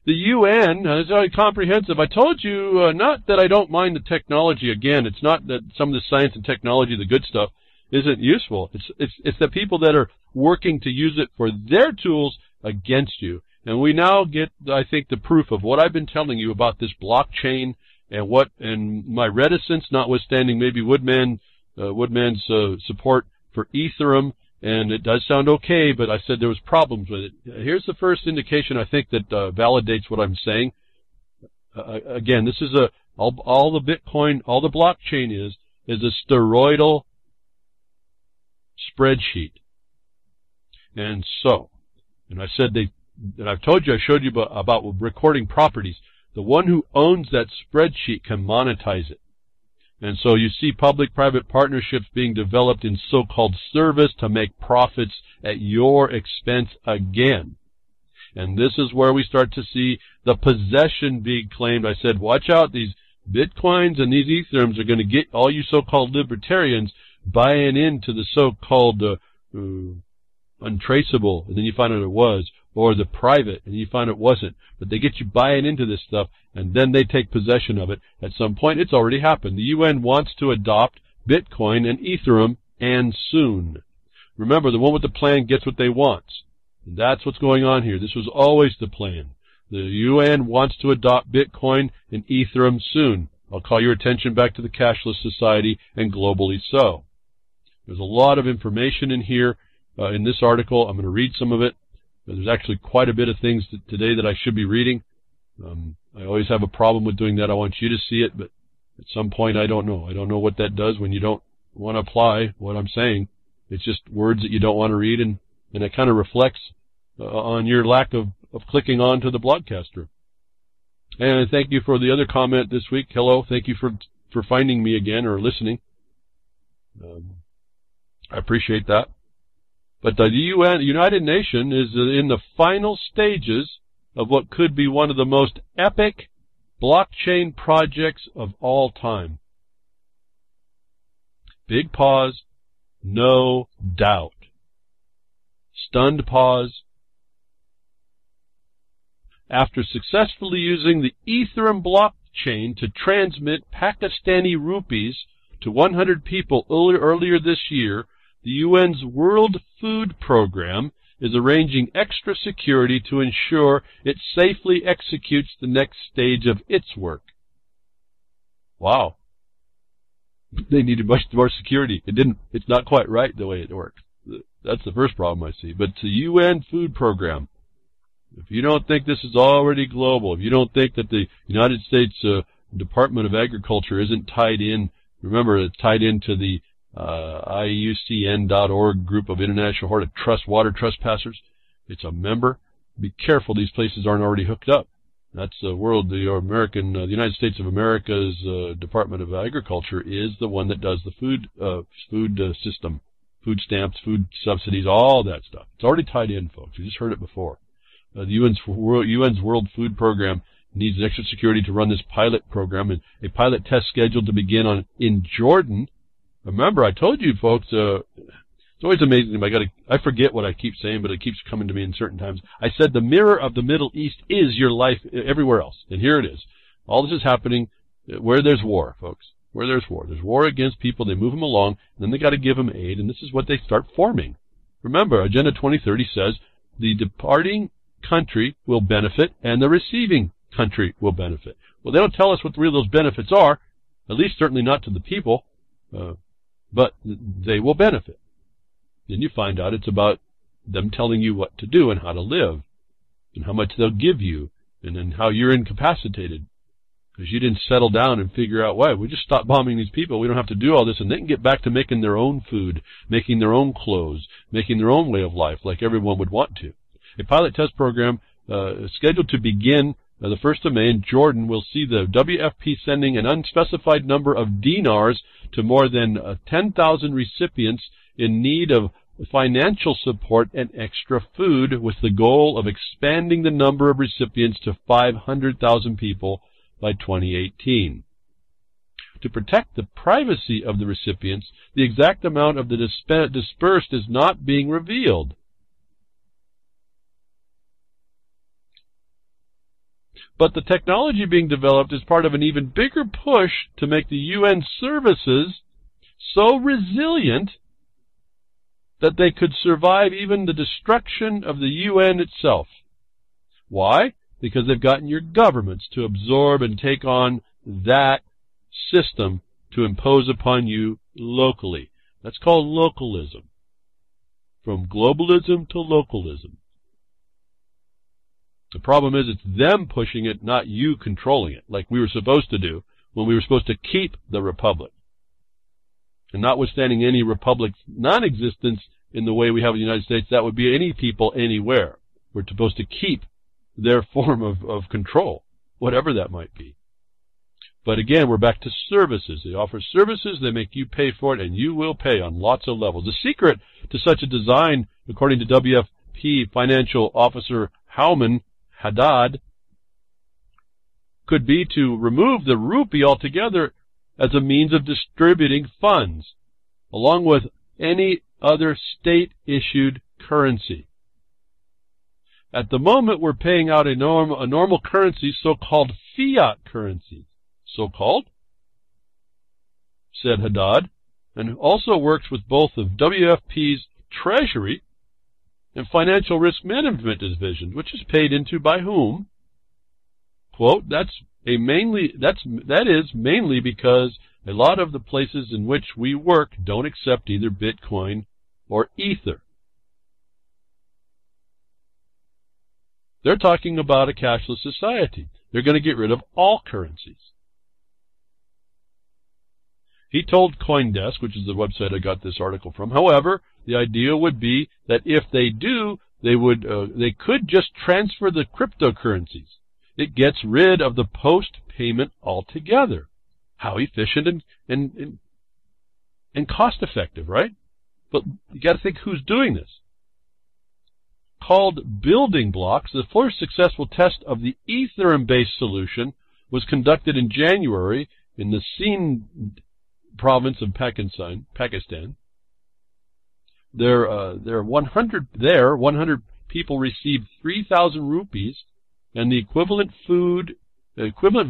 The UN is very comprehensive. I told you, not that I don't mind the technology. Again, it's not that some of the science and technology, the good stuff, isn't useful. It's the people that are working to use it for their tools against you. And we now get, I think, the proof of what I've been telling you about this blockchain and my reticence, notwithstanding maybe Woodman's support for Ethereum. And it does sound okay, but I said there was problems with it. Here's the first indication, I think, that validates what I'm saying. Again, this is all the Bitcoin, all the blockchain is a steroidal spreadsheet. And so, and I said and I've told you, I showed you about recording properties. The one who owns that spreadsheet can monetize it. And so you see public-private partnerships being developed in so-called service to make profits at your expense again. And this is where we start to see the possession being claimed. I said, watch out, these Bitcoins and these Ethereums are going to get all you so-called libertarians buying into the so-called untraceable, and then you find out it was, or the private, and you find it wasn't. But they get you buying into this stuff, and then they take possession of it. At some point, it's already happened. The UN wants to adopt Bitcoin and Ethereum, and soon. Remember, the one with the plan gets what they want. And that's what's going on here. This was always the plan. The UN wants to adopt Bitcoin and Ethereum soon. I'll call your attention back to the cashless society, and globally so. There's a lot of information in here, in this article. I'm going to read some of it. There's actually quite a bit of things today that I should be reading. I always have a problem with doing that. I want you to see it, but at some point I don't know. I don't know what that does when you don't want to apply what I'm saying. It's just words that you don't want to read, and it kind of reflects on your lack of clicking on to the blogcaster. And thank you for the other comment this week. Hello, thank you for finding me again or listening. I appreciate that. But the United Nations is in the final stages of what could be one of the most epic blockchain projects of all time. Big pause, no doubt. Stunned pause. After successfully using the Ethereum blockchain to transmit Pakistani rupees to 100 people earlier this year, the UN's World Food Program is arranging extra security to ensure it safely executes the next stage of its work. Wow. They needed much more security. It's not quite right the way it works. That's the first problem I see. But the UN Food Program, if you don't think this is already global, if you don't think that the United States Department of Agriculture isn't tied in. Remember, it's tied into the IUCN.org group of International Court of Water Trespassers. It's a member. Be careful; these places aren't already hooked up. That's the United States of America's Department of Agriculture is the one that does the food system, food stamps, food subsidies, all that stuff. It's already tied in, folks. You just heard it before. The UN's World Food Program needs extra security to run this pilot program, and a pilot test scheduled to begin in Jordan. Remember, I told you, folks. It's always amazing. I forget what I keep saying, but it keeps coming to me in certain times. I said the mirror of the Middle East is your life everywhere else. And here it is. All this is happening where there's war, folks. Where there's war. There's war against people. They move them along, and then they got to give them aid, and this is what they start forming. Remember, Agenda 2030 says the departing country will benefit and the receiving country will benefit. Well, they don't tell us what those benefits are, at least certainly not to the people, but they will benefit. Then you find out it's about them telling you what to do and how to live and how much they'll give you and then how you're incapacitated because you didn't settle down and figure out, why, we just stop bombing these people. We don't have to do all this, and they can get back to making their own food, making their own clothes, making their own way of life like everyone would want to. A pilot test program scheduled to begin the 1st of May in Jordan will see the WFP sending an unspecified number of dinars to more than 10,000 recipients in need of financial support and extra food, with the goal of expanding the number of recipients to 500,000 people by 2018. To protect the privacy of the recipients, the exact amount of the dispersed is not being revealed. But the technology being developed is part of an even bigger push to make the UN services so resilient that they could survive even the destruction of the UN itself. Why? Because they've gotten your governments to absorb and take on that system to impose upon you locally. That's called localism. From globalism to localism. The problem is it's them pushing it, not you controlling it, like we were supposed to do when we were supposed to keep the republic. And notwithstanding any republic's non-existence in the way we have in the United States, that would be any people anywhere. We're supposed to keep their form of control, whatever that might be. But again, we're back to services. They offer services, they make you pay for it, and you will pay on lots of levels. The secret to such a design, according to WFP Financial Officer Howman Haddad, could be to remove the rupee altogether as a means of distributing funds, along with any other state-issued currency. At the moment, we're paying out a normal currency, so-called fiat currency. So-called, said Haddad, and also works with both of WFP's Treasury and Financial Risk Management Division, which is paid into by whom? Quote, that is mainly because a lot of the places in which we work don't accept either Bitcoin or Ether. They're talking about a cashless society. They're going to get rid of all currencies. He told CoinDesk, which is the website I got this article from, however, the idea would be that if they do, they could just transfer the cryptocurrencies. It gets rid of the post-payment altogether. How efficient and cost-effective, right? But you got to think who's doing this. Called Building Blocks, the first successful test of the Ethereum-based solution was conducted in January in the Sindh province of Pakistan. There 100 people received 3,000 rupees and the equivalent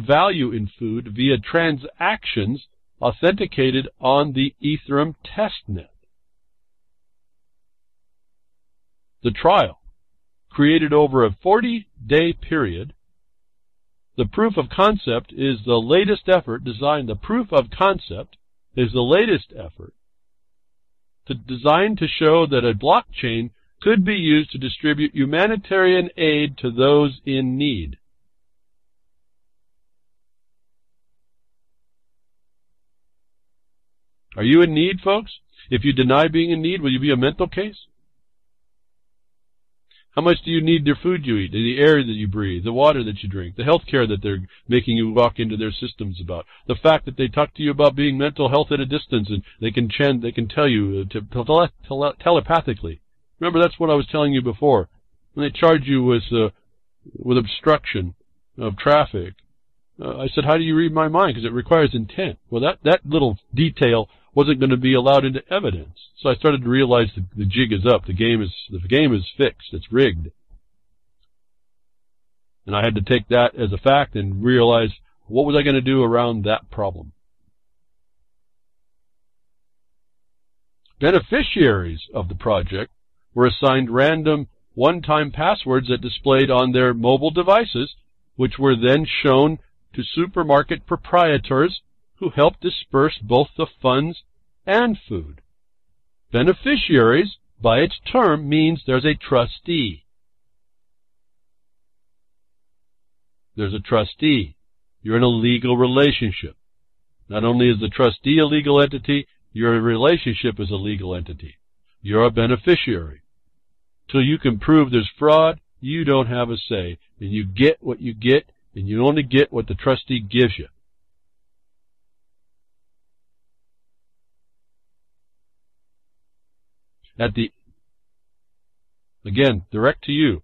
value in food via transactions authenticated on the Ethereum testnet. The trial, created over a 40-day period, the proof of concept is the latest effort designed. The proof of concept is the latest effort designed to show that a blockchain could be used to distribute humanitarian aid to those in need. Are you in need, folks? If you deny being in need, will you be a mental case? How much do you need their food you eat, the air that you breathe, the water that you drink, the health care that they're making you walk into their systems about, the fact that they talk to you about being mental health at a distance and they can tell you telepathically. Remember, that's what I was telling you before. When they charge you with obstruction of traffic, I said, how do you read my mind? Because it requires intent. Well, that little detail wasn't going to be allowed into evidence. So I started to realize the jig is up. The game is fixed. It's rigged. And I had to take that as a fact and realize, what was I going to do around that problem? Beneficiaries of the project were assigned random one-time passwords that displayed on their mobile devices, which were then shown to supermarket proprietors who helped disperse both the funds and food. Beneficiaries, by its term, means there's a trustee. There's a trustee. You're in a legal relationship. Not only is the trustee a legal entity, your relationship is a legal entity. You're a beneficiary. Till you can prove there's fraud, you don't have a say. And you get what you get, and you only get what the trustee gives you. Again, direct to you,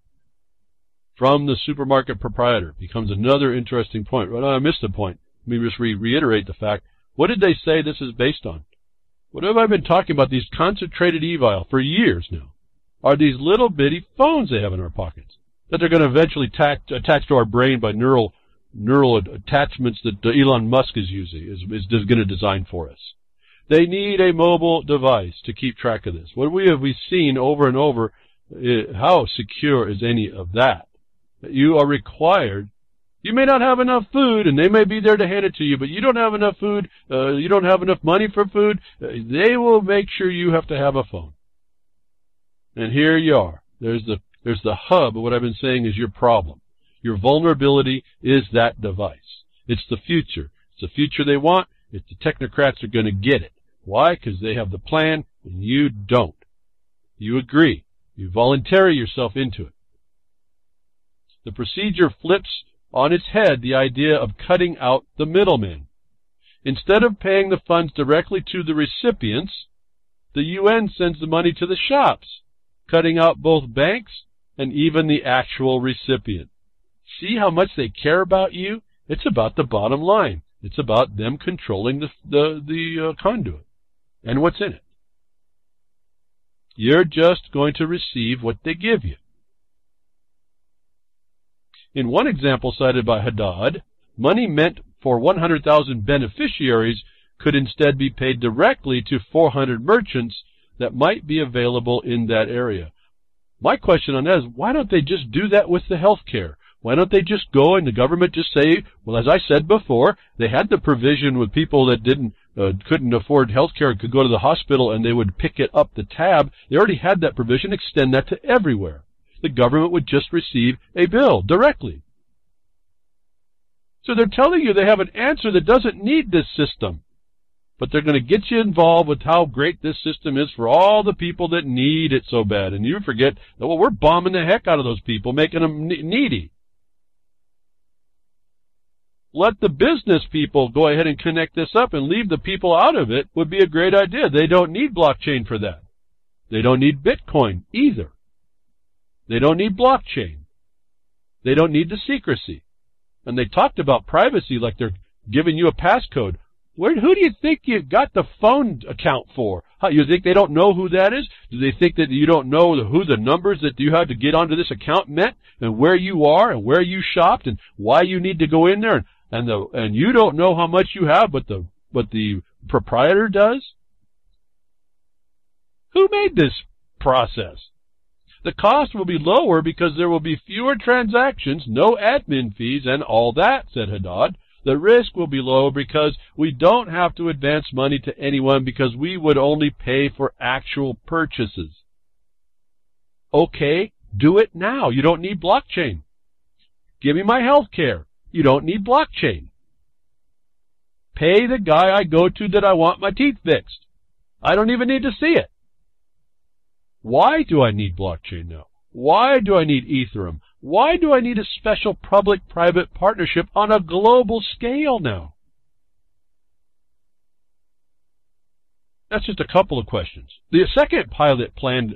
from the supermarket proprietor, becomes another interesting point. Well, I missed a point. Let me just reiterate the fact. What did they say this is based on? What have I been talking about? These concentrated evil for years now are these little bitty phones they have in our pockets that they're going to eventually attach to our brain by neural attachments that Elon Musk is using, is going to design for us. They need a mobile device to keep track of this. What we've seen over and over, how secure is any of that? You are required. You may not have enough food, and they may be there to hand it to you, but you don't have enough food, you don't have enough money for food, they will make sure you have to have a phone. And here you are. There's the hub of what I've been saying is your problem. Your vulnerability is that device. It's the future. It's the future they want. It's the technocrats are going to get it. Why? Because they have the plan, and you don't. You agree. You volunteer yourself into it. The procedure flips on its head the idea of cutting out the middlemen. Instead of paying the funds directly to the recipients, the UN sends the money to the shops, cutting out both banks and even the actual recipient. See how much they care about you? It's about the bottom line. It's about them controlling the conduit and what's in it. You're just going to receive what they give you. In one example cited by Haddad, money meant for 100,000 beneficiaries could instead be paid directly to 400 merchants that might be available in that area. My question on that is, why don't they just do that with the health care? Why don't they just go and the government just say, well, as I said before, they had the provision with people that couldn't afford health care, could go to the hospital and they would pick it up the tab. They already had that provision. Extend that to everywhere. The government would just receive a bill directly. So they're telling you they have an answer that doesn't need this system. But they're going to get you involved with how great this system is for all the people that need it so bad. And you forget that, well, we're bombing the heck out of those people, making them needy. Let the business people go ahead and connect this up and leave the people out of it would be a great idea. They don't need blockchain for that. They don't need Bitcoin either. They don't need blockchain. They don't need the secrecy. And they talked about privacy like they're giving you a passcode. Who do you think you got the phone account for? You think they don't know who that is? Do they think that you don't know who the numbers that you had to get onto this account meant, and where you are, and where you shopped, and why you need to go in there, and you don't know how much you have, but the proprietor does? Who made this process? The cost will be lower because there will be fewer transactions, no admin fees, and all that, said Haddad. The risk will be low because we don't have to advance money to anyone because we would only pay for actual purchases. Okay, do it now. You don't need blockchain. Give me my health care. You don't need blockchain. Pay the guy I go to that I want my teeth fixed. I don't even need to see it. Why do I need blockchain now? Why do I need Ethereum? Why do I need a special public-private partnership on a global scale now? That's just a couple of questions. The second pilot planned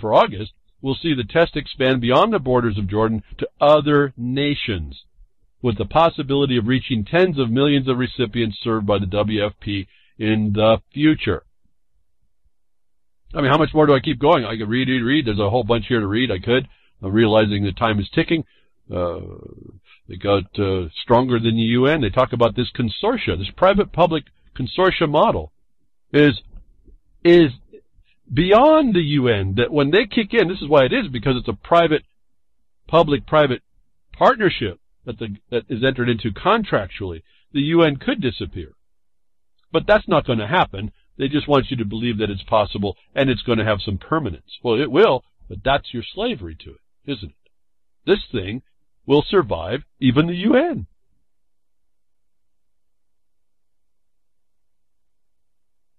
for August will see the test expand beyond the borders of Jordan to other nations, with the possibility of reaching tens of millions of recipients served by the WFP in the future. I mean, how much more do I keep going? I could read. There's a whole bunch here to read. I could. I'm realizing the time is ticking. They got stronger than the UN. They talk about this consortia, this private-public consortia model is beyond the UN. That when they kick in, this is why it is, because it's a private, public-private partnership that is entered into contractually. The UN could disappear. But that's not going to happen. They just want you to believe that it's possible and it's going to have some permanence. Well, it will, but that's your slavery to it, isn't it? This thing will survive even the UN.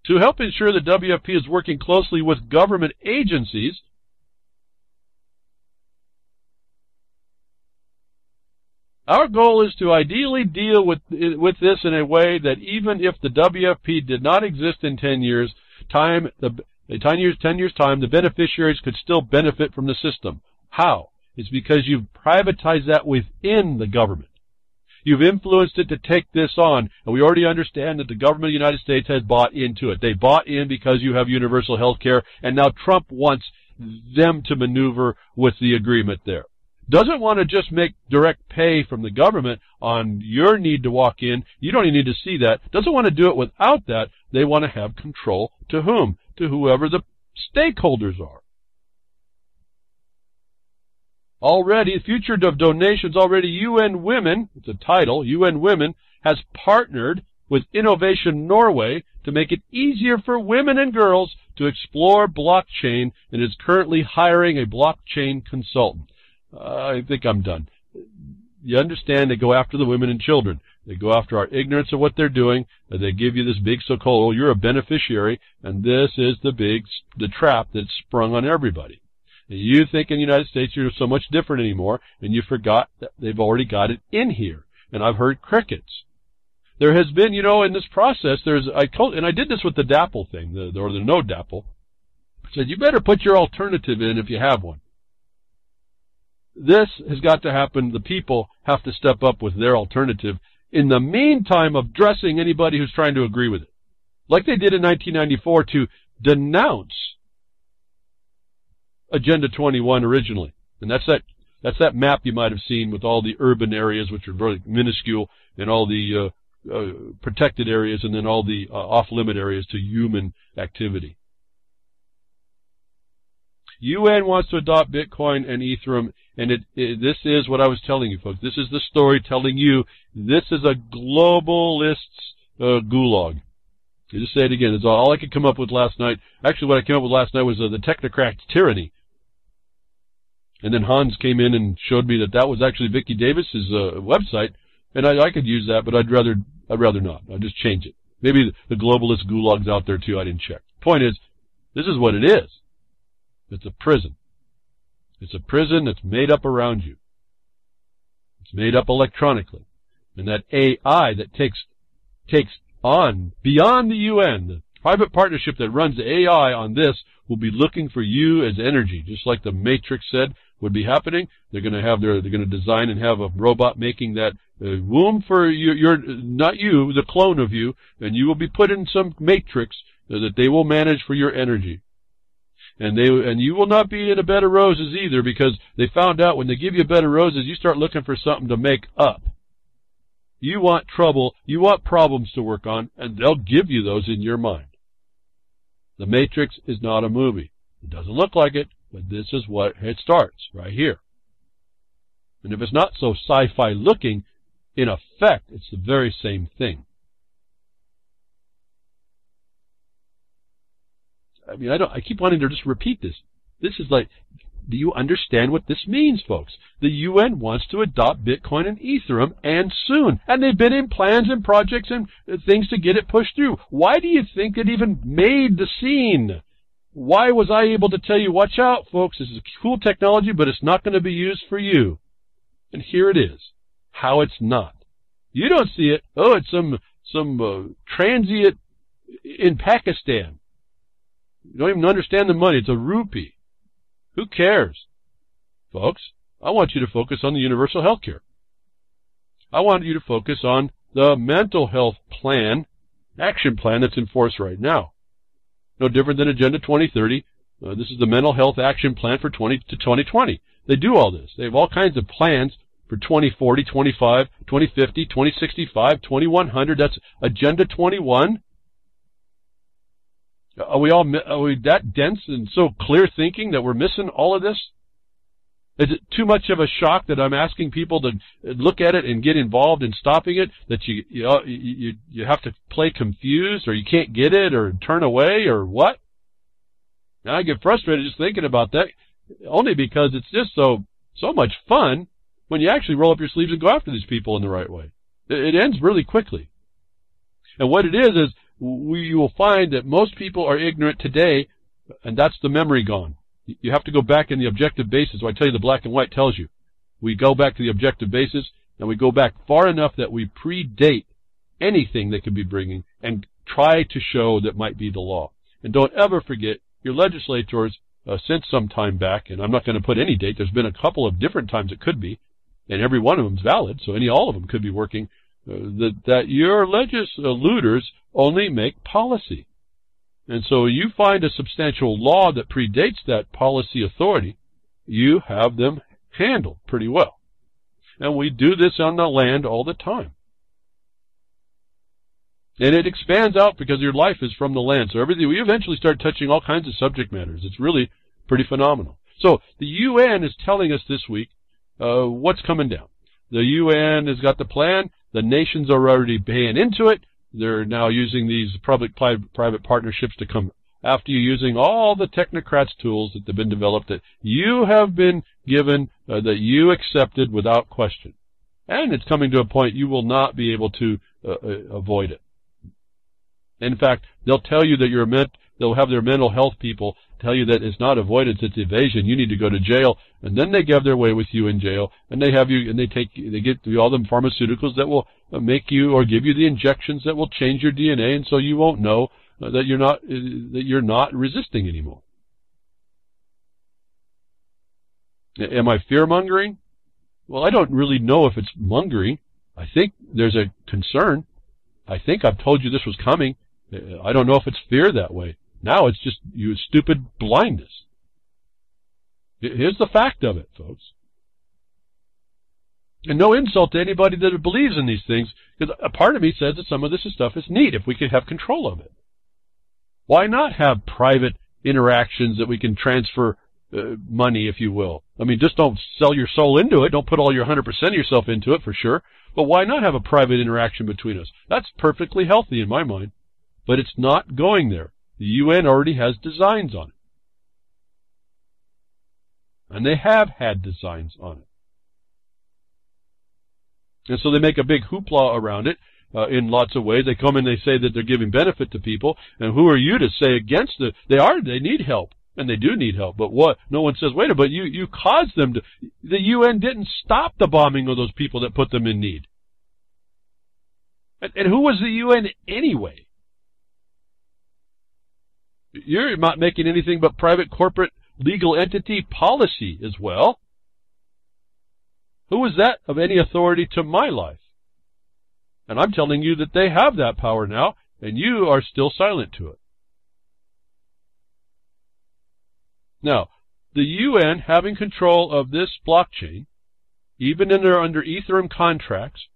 To help ensure the WFP is working closely with government agencies, our goal is to ideally deal with this in a way that even if the WFP did not exist in 10 years' time, the beneficiaries could still benefit from the system. How? It's because you've privatized that within the government. You've influenced it to take this on, and we already understand that the government of the United States has bought into it. They bought in because you have universal health care, and now Trump wants them to maneuver with the agreement there. Doesn't want to just make direct pay from the government on your need to walk in. You don't even need to see that. Doesn't want to do it without that. They want to have control to whom? To whoever the stakeholders are. Already, future of donations, already UN Women, it's a title, UN Women has partnered with Innovation Norway to make it easier for women and girls to explore blockchain and is currently hiring a blockchain consultant. I think I'm done. You understand, they go after the women and children. They go after our ignorance of what they're doing. And they give you this big so-called, oh, you're a beneficiary, and this is the trap that's sprung on everybody. And you think in the United States you're so much different anymore, and you forgot that they've already got it in here. And I've heard crickets. There has been, in this process, and I did this with the DAPL thing, or the no DAPL. I said, you better put your alternative in if you have one. This has got to happen. The people have to step up with their alternative in the meantime of dressing anybody who's trying to agree with it. Like they did in 1994 to denounce Agenda 21 originally. And that's that map you might have seen with all the urban areas, which are very minuscule, and all the protected areas, and then all the off-limit areas to human activity. UN wants to adopt Bitcoin and Ethereum, and this is what I was telling you, folks. This is the story telling you this is a globalist gulag. You just say it again. It's all I could come up with last night. Actually, what I came up with last night was the technocrat's tyranny. And then Hans came in and showed me that was actually Vicky Davis's website, and I could use that, but I'd rather not. I'll just change it. Maybe the globalist gulag's out there too. I didn't check. Point is, this is what it is. It's a prison. It's a prison that's made up around you. It's made up electronically. And that AI that takes on beyond the UN, the private partnership that runs the AI on this will be looking for you as energy, just like the Matrix said would be happening. They're going to design and have a robot making that womb for your not you, the clone of you, and you will be put in some matrix that they will manage for your energy. And you will not be in a bed of roses either, because they found out when they give you a bed of roses, you start looking for something to make up. You want trouble, you want problems to work on, and they'll give you those in your mind. The Matrix is not a movie. It doesn't look like it, but this is what it starts, right here. And if it's not so sci-fi looking, in effect, it's the very same thing. I mean, I keep wanting to just repeat this. This is like, Do you understand what this means, folks? The UN wants to adopt Bitcoin and Ethereum, and soon. And they've been in plans and projects and things to get it pushed through. Why do you think it even made the scene? Why was I able to tell you, watch out, folks, this is cool technology, but it's not going to be used for you? And here it is, how it's not. You don't see it. Oh, it's some transient in Pakistan. You don't even understand the money. It's a rupee. Who cares? Folks, I want you to focus on the universal health care. I want you to focus on the mental health plan, action plan that's in force right now. No different than Agenda 2030. This is the mental health action plan for 2020. They do all this. They have all kinds of plans for 2040, 25, 2050, 2065, 2100. That's Agenda 21. Are we that dense and so clear thinking that we're missing all of this? Is it too much of a shock that I'm asking people to look at it and get involved in stopping it, that you have to play confused, or you can't get it, or turn away, or what? Now I get frustrated just thinking about that, only because it's just so much fun when you actually roll up your sleeves and go after these people in the right way. It ends really quickly. And what it is you will find that most people are ignorant today, and that's the memory gone. You have to go back in the objective basis. So I tell you, the black and white tells you. We go back to the objective basis, and we go back far enough that we predate anything they could be bringing and try to show that might be the law. And don't ever forget, your legislators, since some time back, and I'm not going to put any date, there's been a couple of different times it could be, and every one of them is valid, so all of them could be working, that your legislators only make policy. And so you find a substantial law that predates that policy authority, you have them handled pretty well. And we do this on the land all the time. And it expands out because your life is from the land. So we eventually start touching all kinds of subject matters. It's really pretty phenomenal. So the UN is telling us this week what's coming down. The UN has got the plan. The nations are already paying into it. They're now using these public-private partnerships to come after you, using all the technocrats' tools that have been developed that you have been given, that you accepted without question. And it's coming to a point you will not be able to avoid it. In fact, they'll tell you that they'll have their mental health people tell you that it's not avoidance, it's evasion. You need to go to jail, and then they have their way with you in jail, and they have you, and they get all them pharmaceuticals that will make you or give you the injections that will change your DNA, and so you won't know that you're not resisting anymore. Am I fear-mongering? Well, I don't really know if it's mongering. I think there's a concern. I think I've told you this was coming. I don't know if it's fear that way. Now it's just you stupid blindness. Here's the fact of it, folks. And no insult to anybody that believes in these things, because a part of me says that some of this stuff is neat if we could have control of it. Why not have private interactions that we can transfer money, if you will? I mean, just don't sell your soul into it. Don't put all your 100% of yourself into it, for sure. But why not have a private interaction between us? That's perfectly healthy in my mind. But it's not going there. The UN already has designs on it. And they have had designs on it. And so they make a big hoopla around it in lots of ways. They come and they say that they're giving benefit to people. And who are you to say against it? They need help. And they do need help. But what? No one says, wait a minute, but you caused them to. The UN didn't stop the bombing of those people that put them in need. And who was the UN anyway? You're not making anything but private, corporate, legal entity policy as well. Who is that of any authority to my life? And I'm telling you that they have that power now, and you are still silent to it. Now, the UN having control of this blockchain, even under Ethereum contracts,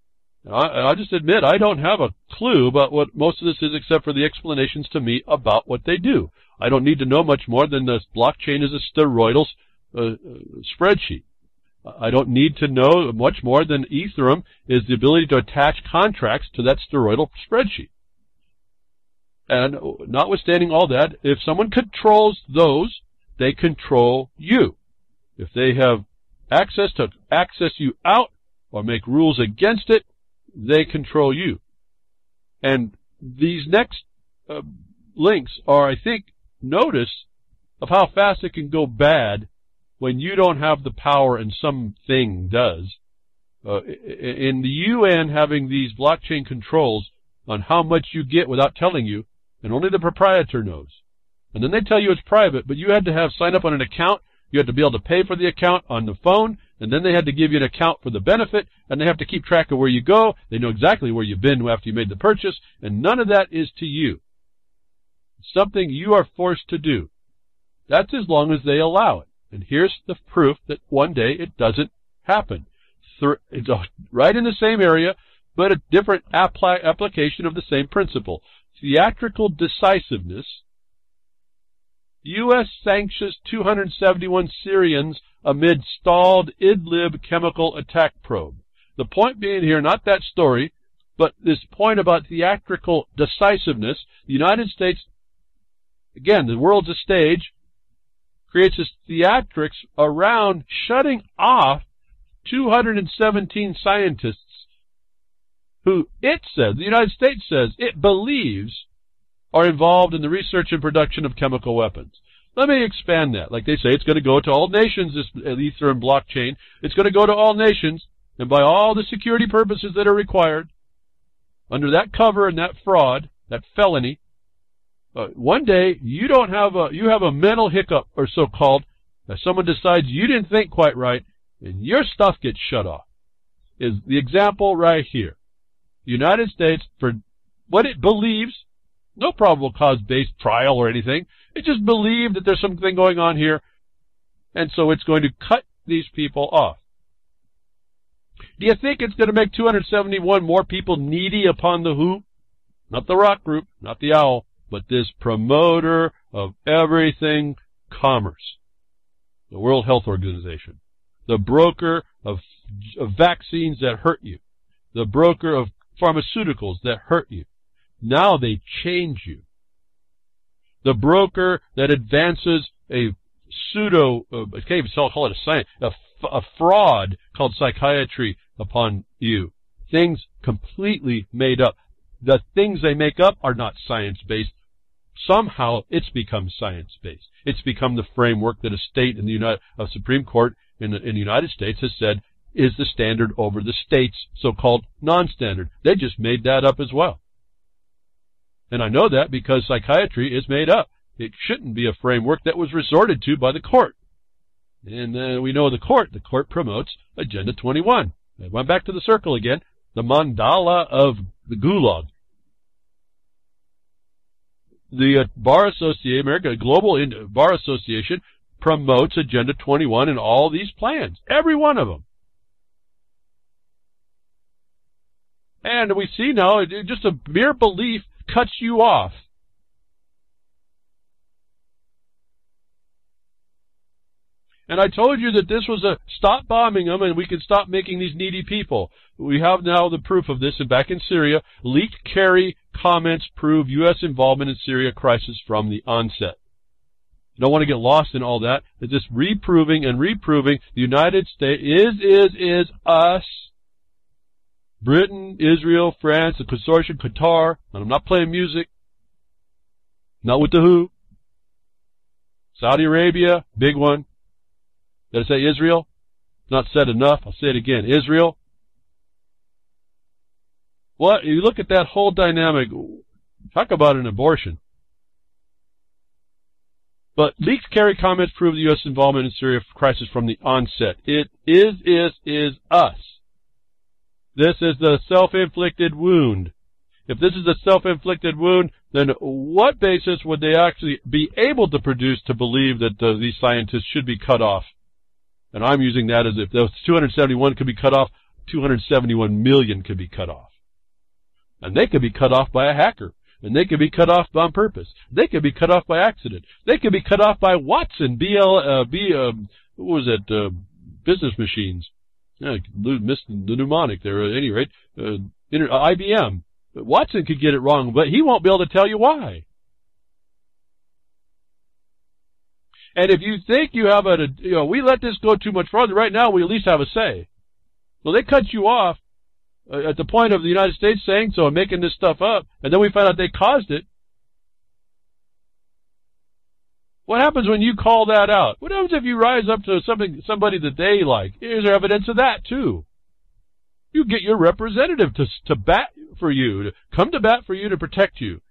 I'll just admit I don't have a clue about what most of this is except for the explanations to me about what they do. I don't need to know much more than this blockchain is a steroidal spreadsheet. I don't need to know much more than Ethereum is the ability to attach contracts to that steroidal spreadsheet. And notwithstanding all that, if someone controls those, they control you. If they have access to access you out or make rules against it, they control you. And these next links are, I think, notice of how fast it can go bad when you don't have the power and something does. In the UN having these blockchain controls on how much you get without telling you, and only the proprietor knows. And then they tell you it's private, but you had to have sign up on an account, you had to be able to pay for the account on the phone, and then they had to give you an account for the benefit, and they have to keep track of where you go. They know exactly where you've been after you made the purchase, and none of that is to you. It's something you are forced to do. That's as long as they allow it. And here's the proof that one day it doesn't happen. It's right in the same area, but a different application of the same principle. Theatrical decisiveness. U.S. sanctions 271 Syrians amid stalled Idlib chemical attack probe. The point being here, not that story, but this point about theatrical decisiveness. The United States, again, the world's a stage, creates this theatrics around shutting off 217 scientists who it says, the United States says, it believes are involved in the research and production of chemical weapons. Let me expand that. Like they say, it's going to go to all nations, this Ether and blockchain. It's going to go to all nations, and by all the security purposes that are required, under that cover and that fraud, that felony, one day you have a mental hiccup, or so-called, that someone decides you didn't think quite right, and your stuff gets shut off. Is the example right here. The United States, for what it believes, no probable cause-based trial or anything, it just believed that there's something going on here, and so it's going to cut these people off. Do you think it's going to make 271 more people needy upon the who? Not the rock group, not the owl, but this promoter of everything commerce, the World Health Organization, the broker of vaccines that hurt you, the broker of pharmaceuticals that hurt you. Now they change you. The broker that advances a pseudo, I can't even call it a science, a fraud called psychiatry upon you. Things completely made up. The things they make up are not science-based. Somehow it's become science-based. It's become the framework that a state in the Supreme Court in the United States has said is the standard over the state's so-called non-standard. They just made that up as well. And I know that because psychiatry is made up. It shouldn't be a framework that was resorted to by the court. And we know the court promotes Agenda 21. I went back to the circle again, the mandala of the Gulag. The Bar Association, American Global Bar Association, promotes Agenda 21 in all these plans, every one of them. And we see now, just a mere belief cuts you off. And I told you that this was a stop bombing them and we can stop making these needy people. We have now the proof of this, and back in Syria, leaked Kerry comments prove U.S. involvement in Syria crisis from the onset. You don't want to get lost in all that. It's just reproving and reproving the United States is us. Britain, Israel, France, the consortium, Qatar, and I'm not playing music. Not with the Who. Saudi Arabia, big one. Did I say Israel? It's not said enough. I'll say it again. Israel. What? You look at that whole dynamic. Talk about an abortion. But leaked Kerry comments prove the U.S. involvement in Syria crisis from the onset. It is us. This is the self-inflicted wound. If this is a self-inflicted wound, then what basis would they actually be able to produce to believe that these scientists should be cut off? And I'm using that as if those 271 could be cut off, 271 million could be cut off. And they could be cut off by a hacker. And they could be cut off on purpose. They could be cut off by accident. They could be cut off by Watson, business machines. Yeah, missed the mnemonic there at any rate. IBM. Watson could get it wrong, but he won't be able to tell you why. And if you think you have we let this go too much farther, right now we at least have a say. So they cut you off at the point of the United States saying so and making this stuff up, and then we find out they caused it. What happens when you call that out? What happens if you rise up to somebody that they like? Here's evidence of that too. You get your representative to bat for you, to come to bat for you, to protect you.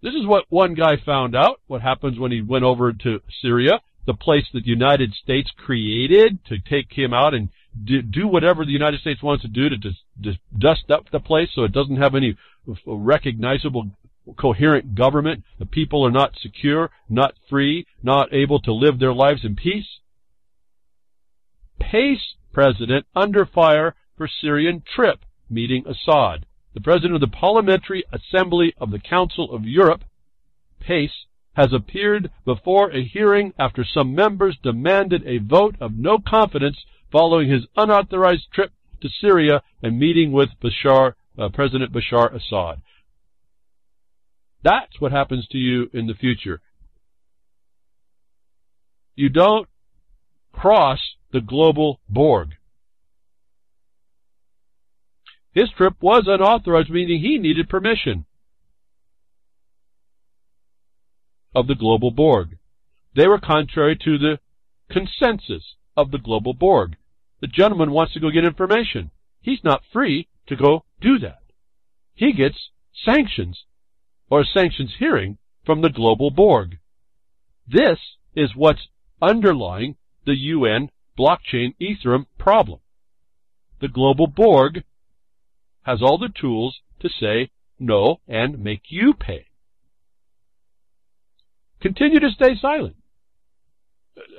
This is what one guy found out, what happens when he went over to Syria, the place that the United States created to take him out and do whatever the United States wants to do to dust up the place so it doesn't have any recognizable, coherent government. The people are not secure, not free, not able to live their lives in peace. Pace president under fire for Syrian trip, meeting Assad. The president of the Parliamentary Assembly of the Council of Europe, PACE, has appeared before a hearing after some members demanded a vote of no confidence following his unauthorized trip to Syria and meeting with President Bashar Assad. That's what happens to you in the future. You don't cross the global Borg. His trip was unauthorized, meaning he needed permission of the global Borg. They were contrary to the consensus of the global Borg. The gentleman wants to go get information. He's not free to go do that. He gets sanctions, or a sanctions hearing, from the global Borg. This is what's underlying the UN blockchain Ethereum problem. The global Borg has all the tools to say no and make you pay. Continue to stay silent.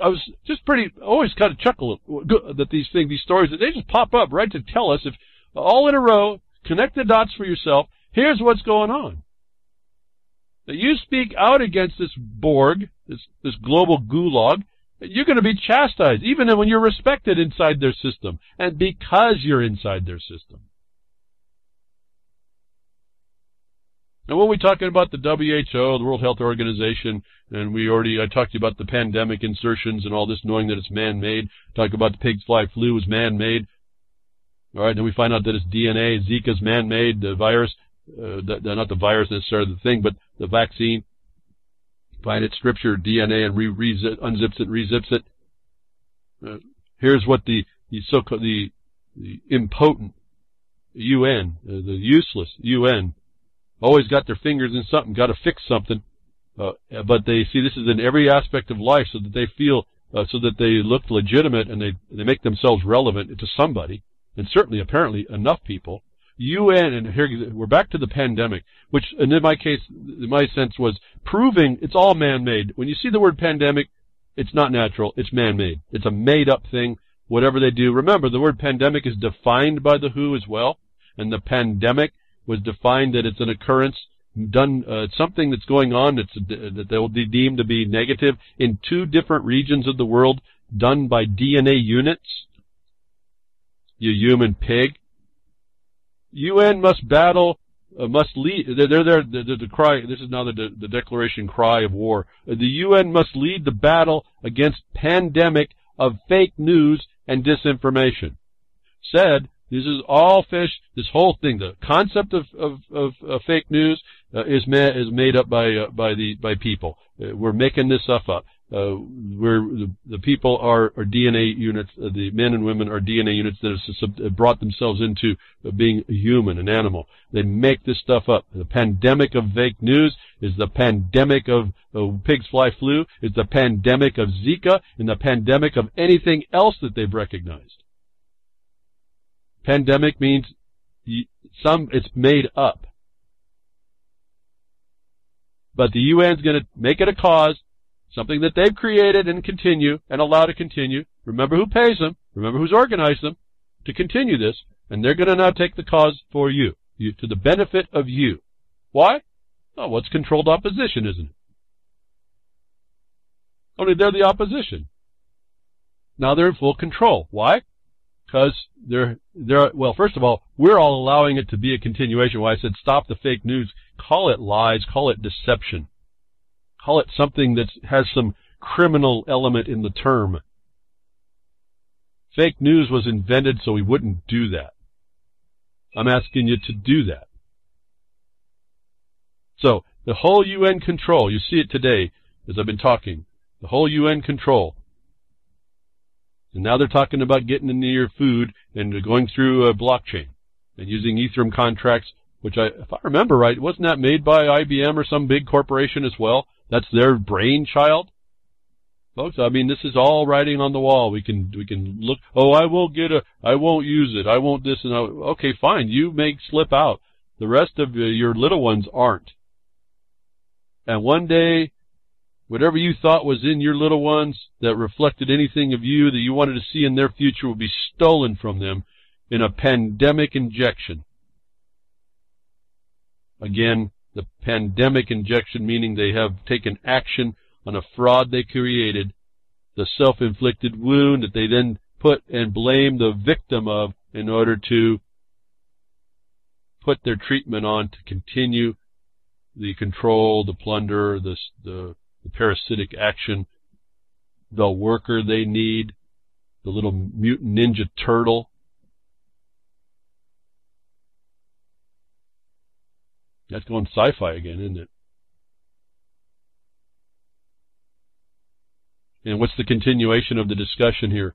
I was just always kind of chuckle that these stories, they just pop up right to tell us, if all in a row, connect the dots for yourself, here's what's going on. That you speak out against this Borg, this global gulag, you're going to be chastised, even when you're respected inside their system, and because you're inside their system. And when we're talking about the WHO, the World Health Organization, and I talked to you about the pandemic insertions and all this, knowing that it's man-made. Talk about the pig's fly flu is man-made. All right, then we find out that it's DNA, Zika's man-made, the virus, not the virus necessarily the thing, but the vaccine. Find it scripture, DNA, and unzips it, rezips it. Here's what the impotent UN, the useless UN, always got their fingers in something, got to fix something. But they see this is in every aspect of life, so that they feel, so that they look legitimate and they make themselves relevant to somebody, and certainly apparently enough people. UN, and here we're back to the pandemic, which in my case, in my sense, was proving it's all man-made. When you see the word pandemic, it's not natural, it's man-made. It's a made-up thing, whatever they do. Remember, the word pandemic is defined by the WHO as well, and the pandemic was defined that it's an occurrence done, something that's going on that they will be deemed to be negative in 2 different regions of the world, done by DNA units. You human pig. UN must battle, must lead. The cry. This is now the declaration cry of war. The UN must lead the battle against pandemic of fake news and disinformation. Said, this is all fish. This whole thing, the concept of fake news is made up by people. We're making this stuff up. The people are DNA units. The men and women are DNA units that have brought themselves into being human, an animal. They make this stuff up. The pandemic of fake news is the pandemic of pig's fly flu, is the pandemic of Zika, and the pandemic of anything else that they've recognized. Pandemic means it's made up. But the UN's going to make it a cause, something that they've created and continue and allow to continue. Remember who pays them. Remember who's organized them to continue this. And they're going to now take the cause for you to the benefit of you. Why? Oh, well, it's controlled opposition, isn't it? Only they're the opposition. Now they're in full control. Why? Because well, first of all, we're all allowing it to be a continuation. Why I said stop the fake news. Call it lies. Call it deception. Call it something that has some criminal element in the term. Fake news was invented so we wouldn't do that. I'm asking you to do that. So, the whole UN control, you see it today as I've been talking, the whole UN control. And now they're talking about getting into your food and going through a blockchain and using Ethereum contracts, which if I remember right, wasn't that made by IBM or some big corporation as well? That's their brainchild? Folks, I mean, this is all writing on the wall. We can look, oh, I won't use it, I won't this and that. Okay, fine, you may slip out. The rest of your little ones aren't. And one day, whatever you thought was in your little ones that reflected anything of you that you wanted to see in their future will be stolen from them in a pandemic injection. Again, the pandemic injection meaning they have taken action on a fraud they created, the self-inflicted wound that they then put and blame the victim of in order to put their treatment on to continue the control, the plunder, the parasitic action, the worker they need, the little mutant ninja turtle. That's going sci-fi again, isn't it? And what's the continuation of the discussion here?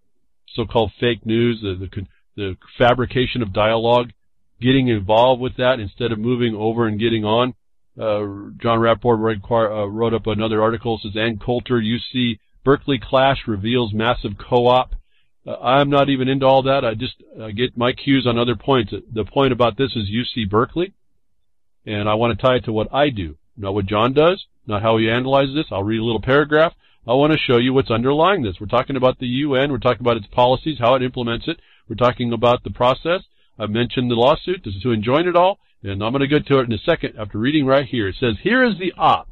So-called fake news, the fabrication of dialogue, getting involved with that instead of moving over and getting on. John Rapport wrote up another article. It says, Ann Coulter, UC Berkeley clash reveals massive co-op. I'm not even into all that. I get my cues on other points. The point about this is UC Berkeley, and I want to tie it to what I do. Not what John does, not how he analyzes this. I'll read a little paragraph. I want to show you what's underlying this. We're talking about the UN. We're talking about its policies, how it implements it. We're talking about the process. I've mentioned the lawsuit to enjoin it all, and I'm going to get to it in a second after reading right here. It says, here is the op.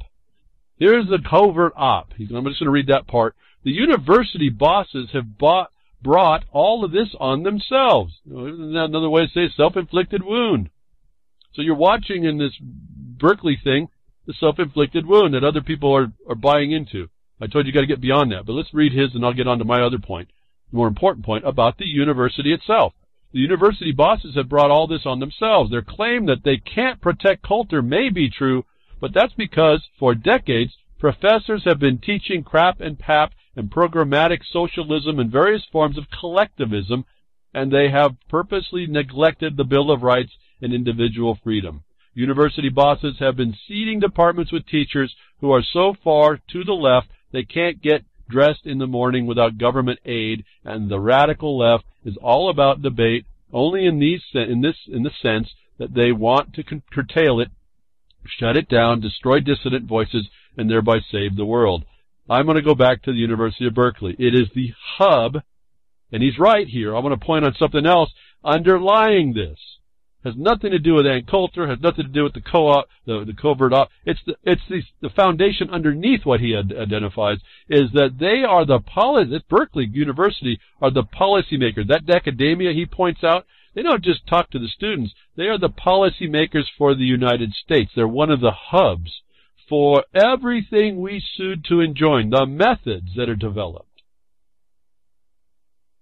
Here's the covert op. I'm just going to read that part. The university bosses have brought all of this on themselves. Isn't that another way to say self-inflicted wound? So you're watching in this Berkeley thing the self-inflicted wound that other people are buying into. I told you got to get beyond that, but let's read his and I'll get on to my other point, the more important point about the university itself. The university bosses have brought all this on themselves. Their claim that they can't protect Coulter may be true, but that's because, for decades, professors have been teaching crap and pap and programmatic socialism and various forms of collectivism, and they have purposely neglected the Bill of Rights and individual freedom. University bosses have been seeding departments with teachers who are so far to the left they can't get dressed in the morning without government aid, and the radical left is all about debate only in the sense that they want to curtail it, shut it down, destroy dissident voices, and thereby save the world. I'm going to go back to the University of Berkeley. It is the hub, and he's right here. I want to point on something else underlying this. Has nothing to do with Ann Coulter, has nothing to do with the co-op, the covert op. It's the foundation underneath what he identifies is that they are this Berkeley University are the policymakers. That academia he points out, they don't just talk to the students. They are the policymakers for the United States. They're one of the hubs for everything we sued to enjoin, the methods that are developed.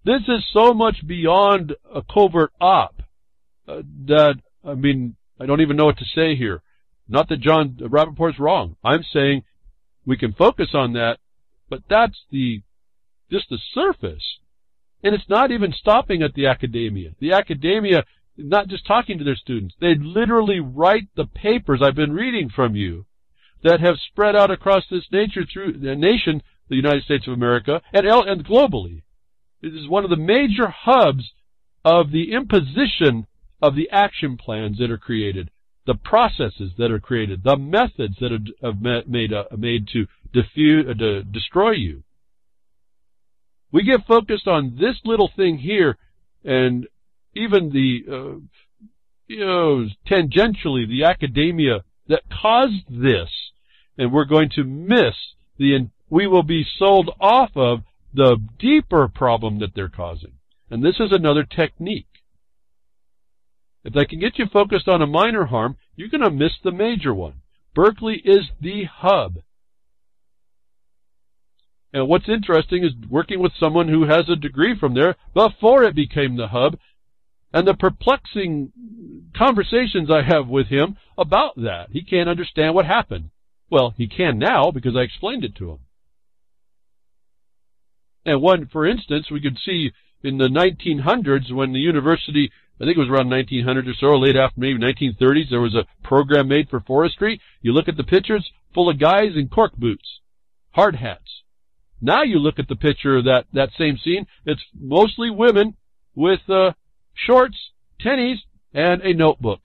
This is so much beyond a covert op. I don't even know what to say here. Not that John Rappaport's wrong. I'm saying we can focus on that, but that's just the surface. And it's not even stopping at the academia. The academia is not just talking to their students. They literally write the papers I've been reading from you that have spread out across this nation, the United States of America, and globally. It is one of the major hubs of the imposition of the action plans that are created, the processes that are created, the methods that are made to destroy you. We get focused on this little thing here, and even tangentially the academia that caused this, and we're going to miss we will be sold off of the deeper problem that they're causing. And this is another technique. If they can get you focused on a minor harm, you're going to miss the major one. Berkeley is the hub. And what's interesting is working with someone who has a degree from there before it became the hub, and the perplexing conversations I have with him about that. He can't understand what happened. Well, he can now because I explained it to him. And one, for instance, we could see in the 1900s when the university, I think it was around 1900 or so, or late after maybe 1930s, there was a program made for forestry. You look at the pictures, full of guys in cork boots, hard hats. Now you look at the picture of that same scene, it's mostly women with shorts, tennies, and a notebook.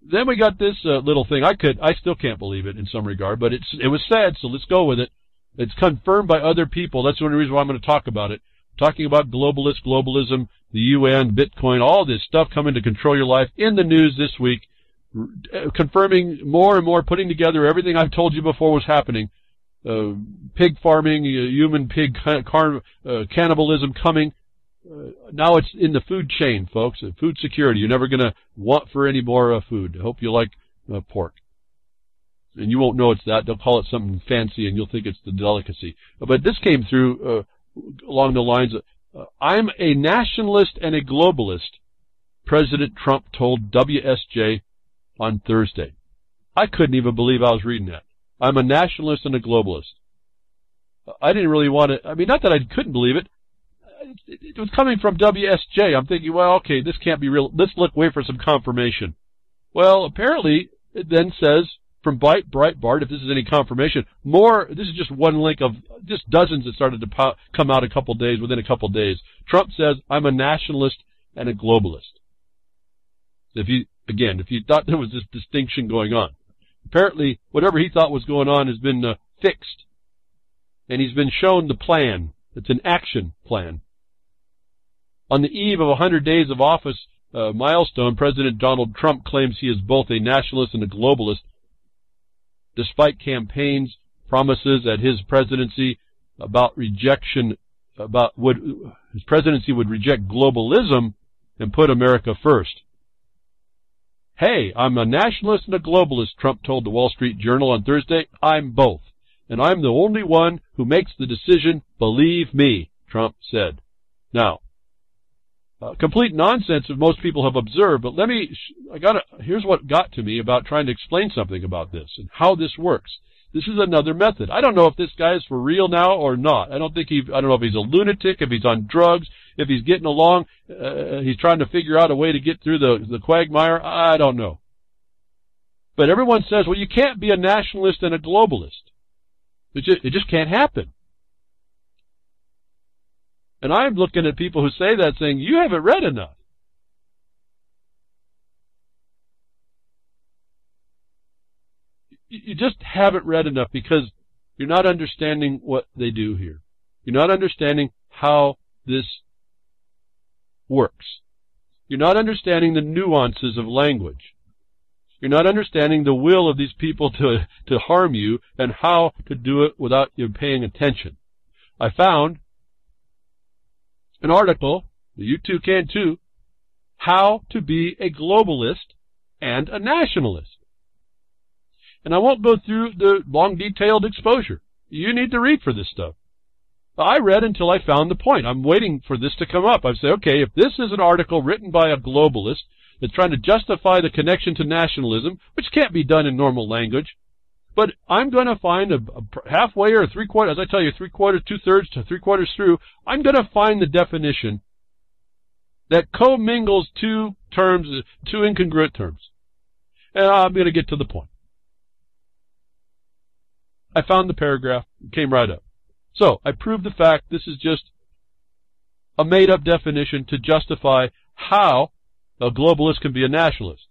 Then we got this little thing. I still can't believe it in some regard, but it was said, so let's go with it. It's confirmed by other people. That's the only reason why I'm going to talk about it. Talking about globalism, the UN, Bitcoin, all this stuff coming to control your life in the news this week, confirming more and more, putting together everything I've told you before was happening. Pig farming, human pig cannibalism coming. Now it's in the food chain, folks. Food security. You're never going to want for any more food. I hope you like pork. And you won't know it's that. They'll call it something fancy, and you'll think it's the delicacy. But this came through along the lines of, I'm a nationalist and a globalist, President Trump told WSJ on Thursday. I couldn't even believe I was reading that. I'm a nationalist and a globalist. I didn't really want to, I mean, not that I couldn't believe it. It was coming from WSJ. I'm thinking, well, okay, this can't be real. Let's wait for some confirmation. Well, apparently, it then says from Breitbart, if this is any confirmation, this is just one link of just dozens that started to come out within a couple days. Trump says, I'm a nationalist and a globalist. If you thought there was this distinction going on. Apparently, whatever he thought was going on has been fixed. And he's been shown the plan. It's an action plan. On the eve of 100 days of office milestone, President Donald Trump claims he is both a nationalist and a globalist, despite campaigns, promises at his presidency about rejection, his presidency would reject globalism and put America first. Hey, I'm a nationalist and a globalist, Trump told the Wall Street Journal on Thursday. I'm both. And I'm the only one who makes the decision, believe me, Trump said. Now, complete nonsense if most people have observed, but here's what got to me about trying to explain something about this and how this works. This is another method. I don't know if this guy is for real now or not. I don't know if he's a lunatic, if he's on drugs, if he's getting along, he's trying to figure out a way to get through the quagmire. I don't know. But everyone says, well, you can't be a nationalist and a globalist. It just can't happen. And I'm looking at people who say that saying, you haven't read enough. You just haven't read enough because you're not understanding what they do here. You're not understanding how this works. You're not understanding the nuances of language. You're not understanding the will of these people to harm you and how to do it without you paying attention. I found an article, you too can too, how to be a globalist and a nationalist. And I won't go through the long detailed exposure. You need to read for this stuff. I read until I found the point. I'm waiting for this to come up. I say, okay, if this is an article written by a globalist that's trying to justify the connection to nationalism, which can't be done in normal language, but I'm going to find a halfway or three-quarters, as I tell you, three-quarters, two-thirds to three-quarters through, I'm going to find the definition that commingles two incongruent terms. And I'm going to get to the point. I found the paragraph, it came right up. So, I proved the fact this is just a made-up definition to justify how a globalist can be a nationalist.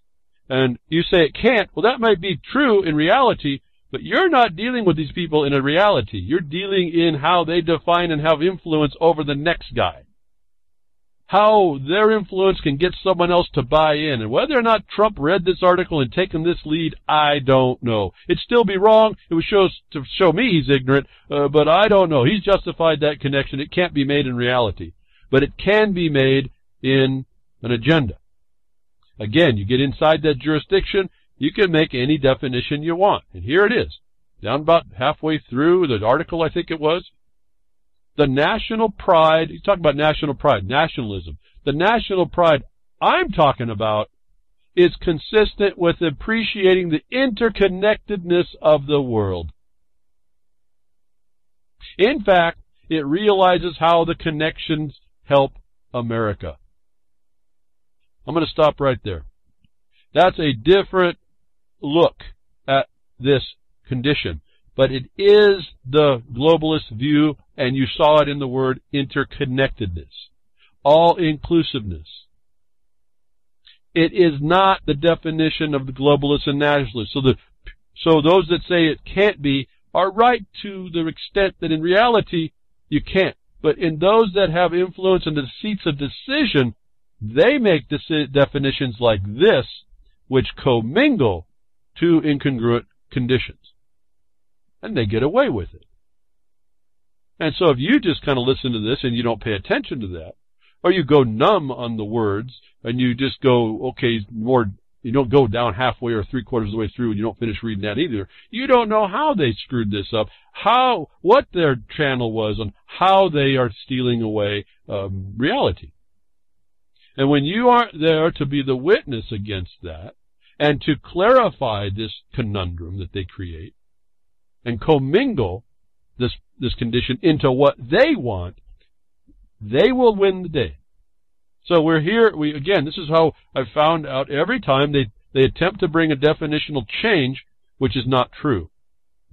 And you say it can't. Well, that might be true in reality, but you're not dealing with these people in a reality. You're dealing in how they define and have influence over the next guy. How their influence can get someone else to buy in. And whether or not Trump read this article and taken this lead, I don't know. It'd still be wrong. It would show me he's ignorant, but I don't know. He's justified that connection. It can't be made in reality. But it can be made in an agenda. Again, you get inside that jurisdiction, You can make any definition you want. And here it is. Down about halfway through the article, I think it was. The national pride, you talk about national pride, nationalism. The national pride I'm talking about is consistent with appreciating the interconnectedness of the world. In fact, it realizes how the connections help America. I'm going to stop right there. That's a different look at this condition, but it is the globalist view, and you saw it in the word interconnectedness, all-inclusiveness. It is not the definition of the globalists and nationalists. So those that say it can't be are right to the extent that in reality you can't. But in those that have influence in the seats of decision, they make definitions like this, which commingle two incongruent conditions. And they get away with it. And so if you just kind of listen to this and you don't pay attention to that, or you go numb on the words, and you just go, okay, you don't go down halfway or three-quarters of the way through and you don't finish reading that either. You don't know how they screwed this up, what their channel was, and how they are stealing away reality. And when you aren't there to be the witness against that, and to clarify this conundrum that they create, and commingle this condition into what they want, they will win the day. So we're here, again, this is how I've found out every time they attempt to bring a definitional change, which is not true.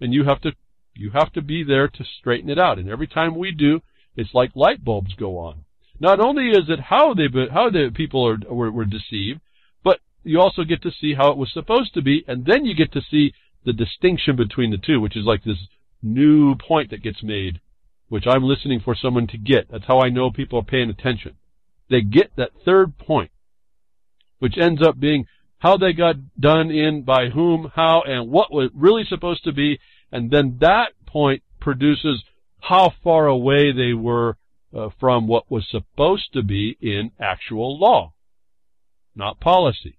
And you have to be there to straighten it out. And every time we do, it's like light bulbs go on. Not only is it how the people were deceived, but you also get to see how it was supposed to be, and then you get to see the distinction between the two, which is like this new point that gets made, which I'm listening for someone to get. That's how I know people are paying attention. They get that third point, which ends up being how they got done in, by whom, how, and what was really supposed to be, and then that point produces how far away they were from what was supposed to be in actual law, not policy.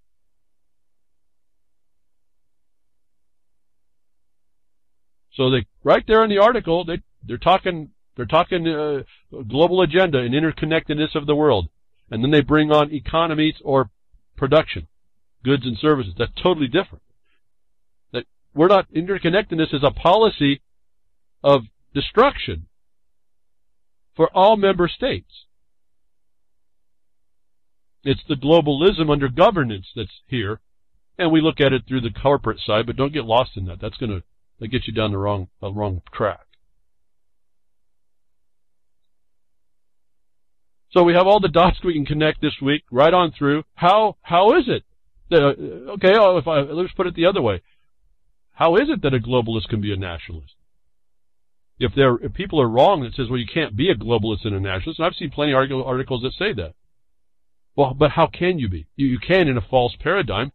So right there in the article, they're talking global agenda and interconnectedness of the world. And then they bring on economies or production, goods and services. That's totally different. That we're not, interconnectedness is a policy of destruction for all member states. It's the globalism under governance that's here, and we look at it through the corporate side, but don't get lost in that. That gets you down the wrong track. So we have all the dots we can connect this week, right on through. How is it? Let's put it the other way. How is it that a globalist can be a nationalist? If people are wrong that says, well, you can't be a globalist and a nationalist, and I've seen plenty of articles that say that. Well, but how can you be? You can in a false paradigm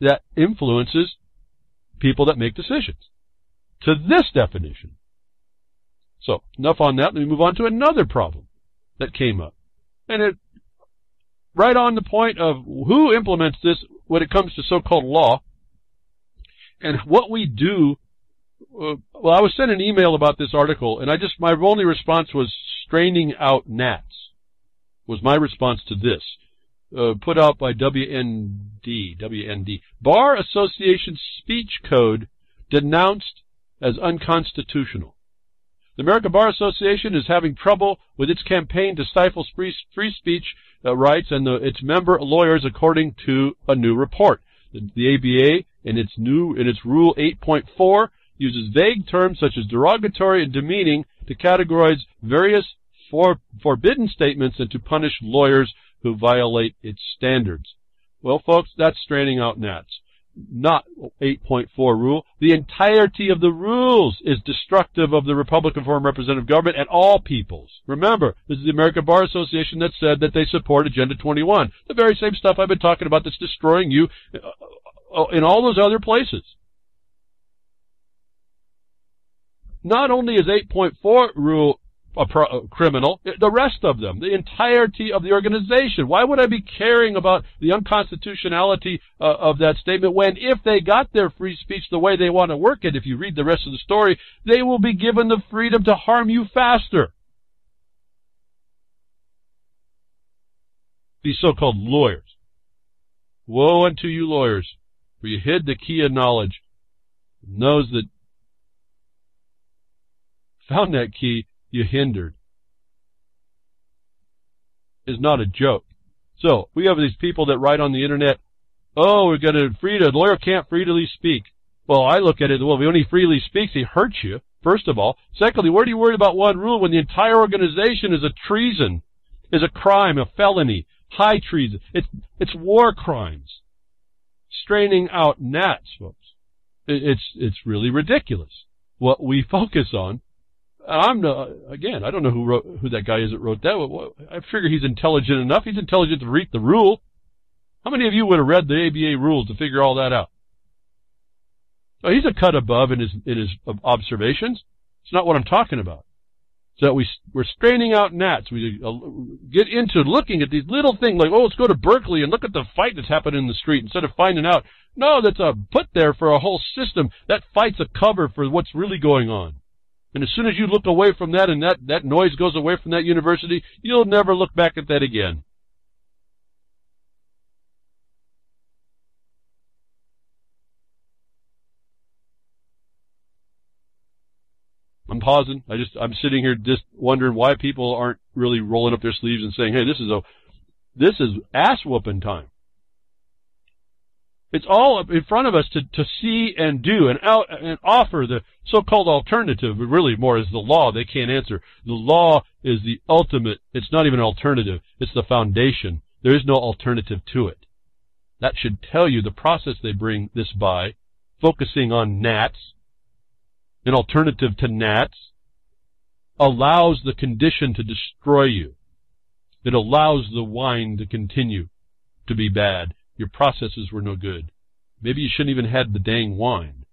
that influences people that make decisions to this definition. So, enough on that. Let me move on to another problem that came up. And it, right on the point of who implements this when it comes to so-called law, and what we do. Well, I was sent an email about this article, and my only response was straining out gnats, was my response to this, put out by WND. Bar Association speech code denounced as unconstitutional. The American Bar Association is having trouble with its campaign to stifle free speech rights and its member lawyers, according to a new report. The ABA, in its Rule 8.4, uses vague terms such as derogatory and demeaning to categorize various forbidden statements and to punish lawyers who violate its standards. Well, folks, that's straining out gnats. Not 8.4 rule. The entirety of the rules is destructive of the Republican form of representative government and all peoples. Remember, this is the American Bar Association that said that they support Agenda 21. The very same stuff I've been talking about that's destroying you in all those other places. Not only is 8.4 rule a criminal. The rest of them, the entirety of the organization. Why would I be caring about the unconstitutionality of that statement when, if they got their free speech the way they want to work it, if you read the rest of the story, they will be given the freedom to harm you faster? These so-called lawyers. Woe unto you lawyers, for you hid the key of knowledge. Those that found that key, you hindered. Is not a joke. So, we have these people that write on the internet, oh, we're going to a lawyer can't freely speak. Well, I look at it, well, when he freely speaks, he hurts you, first of all. Secondly, what are you worried about one rule when the entire organization is a treason, is a crime, a felony, high treason? It's war crimes. Straining out gnats, folks. It's really ridiculous. What we focus on, I don't know who that guy is that wrote that. I figure he's intelligent enough. He's intelligent to read the rule. How many of you would have read the ABA rules to figure all that out? Oh, he's a cut above in his observations. It's not what I'm talking about. So we're straining out gnats. We get into looking at these little things like, oh, let's go to Berkley and look at the fight that's happening in the street instead of finding out, no, that's put there for a whole system. That fight's a cover for what's really going on. And as soon as you look away from that and that noise goes away from that university, you'll never look back at that again. I'm pausing. I'm sitting here just wondering why people aren't really rolling up their sleeves and saying, hey, this is ass whooping time. It's all in front of us to see and do and offer the so-called alternative, but really more is the law they can't answer. The law is the ultimate. It's not even an alternative. It's the foundation. There is no alternative to it. That should tell you the process they bring this by, focusing on gnats. An alternative to gnats allows the condition to destroy you. It allows the wine to continue to be bad. Your processes were no good. Maybe you shouldn't even had the dang wine.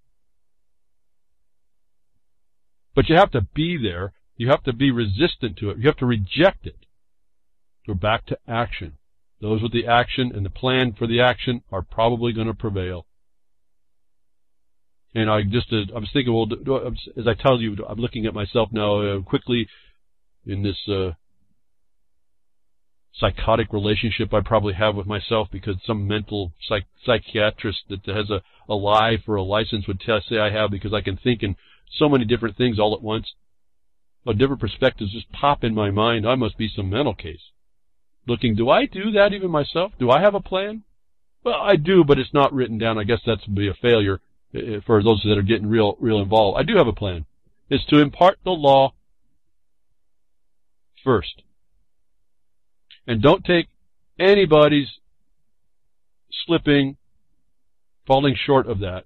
But you have to be there. You have to be resistant to it. You have to reject it. Go back to action. Those with the action and the plan for the action are probably going to prevail. And I was thinking, well, as I tell you, I'm looking at myself now quickly in this psychotic relationship I probably have with myself, because some mental psychiatrist that has a lie for a license would say I have, because I can think in so many different things all at once. Different perspectives just pop in my mind. I must be some mental case. Looking, do I do that even myself? Do I have a plan? Well, I do, but it's not written down. I guess that's be a failure for those that are getting real involved. I do have a plan. It's to impart the law first. And don't take anybody's slipping, falling short of that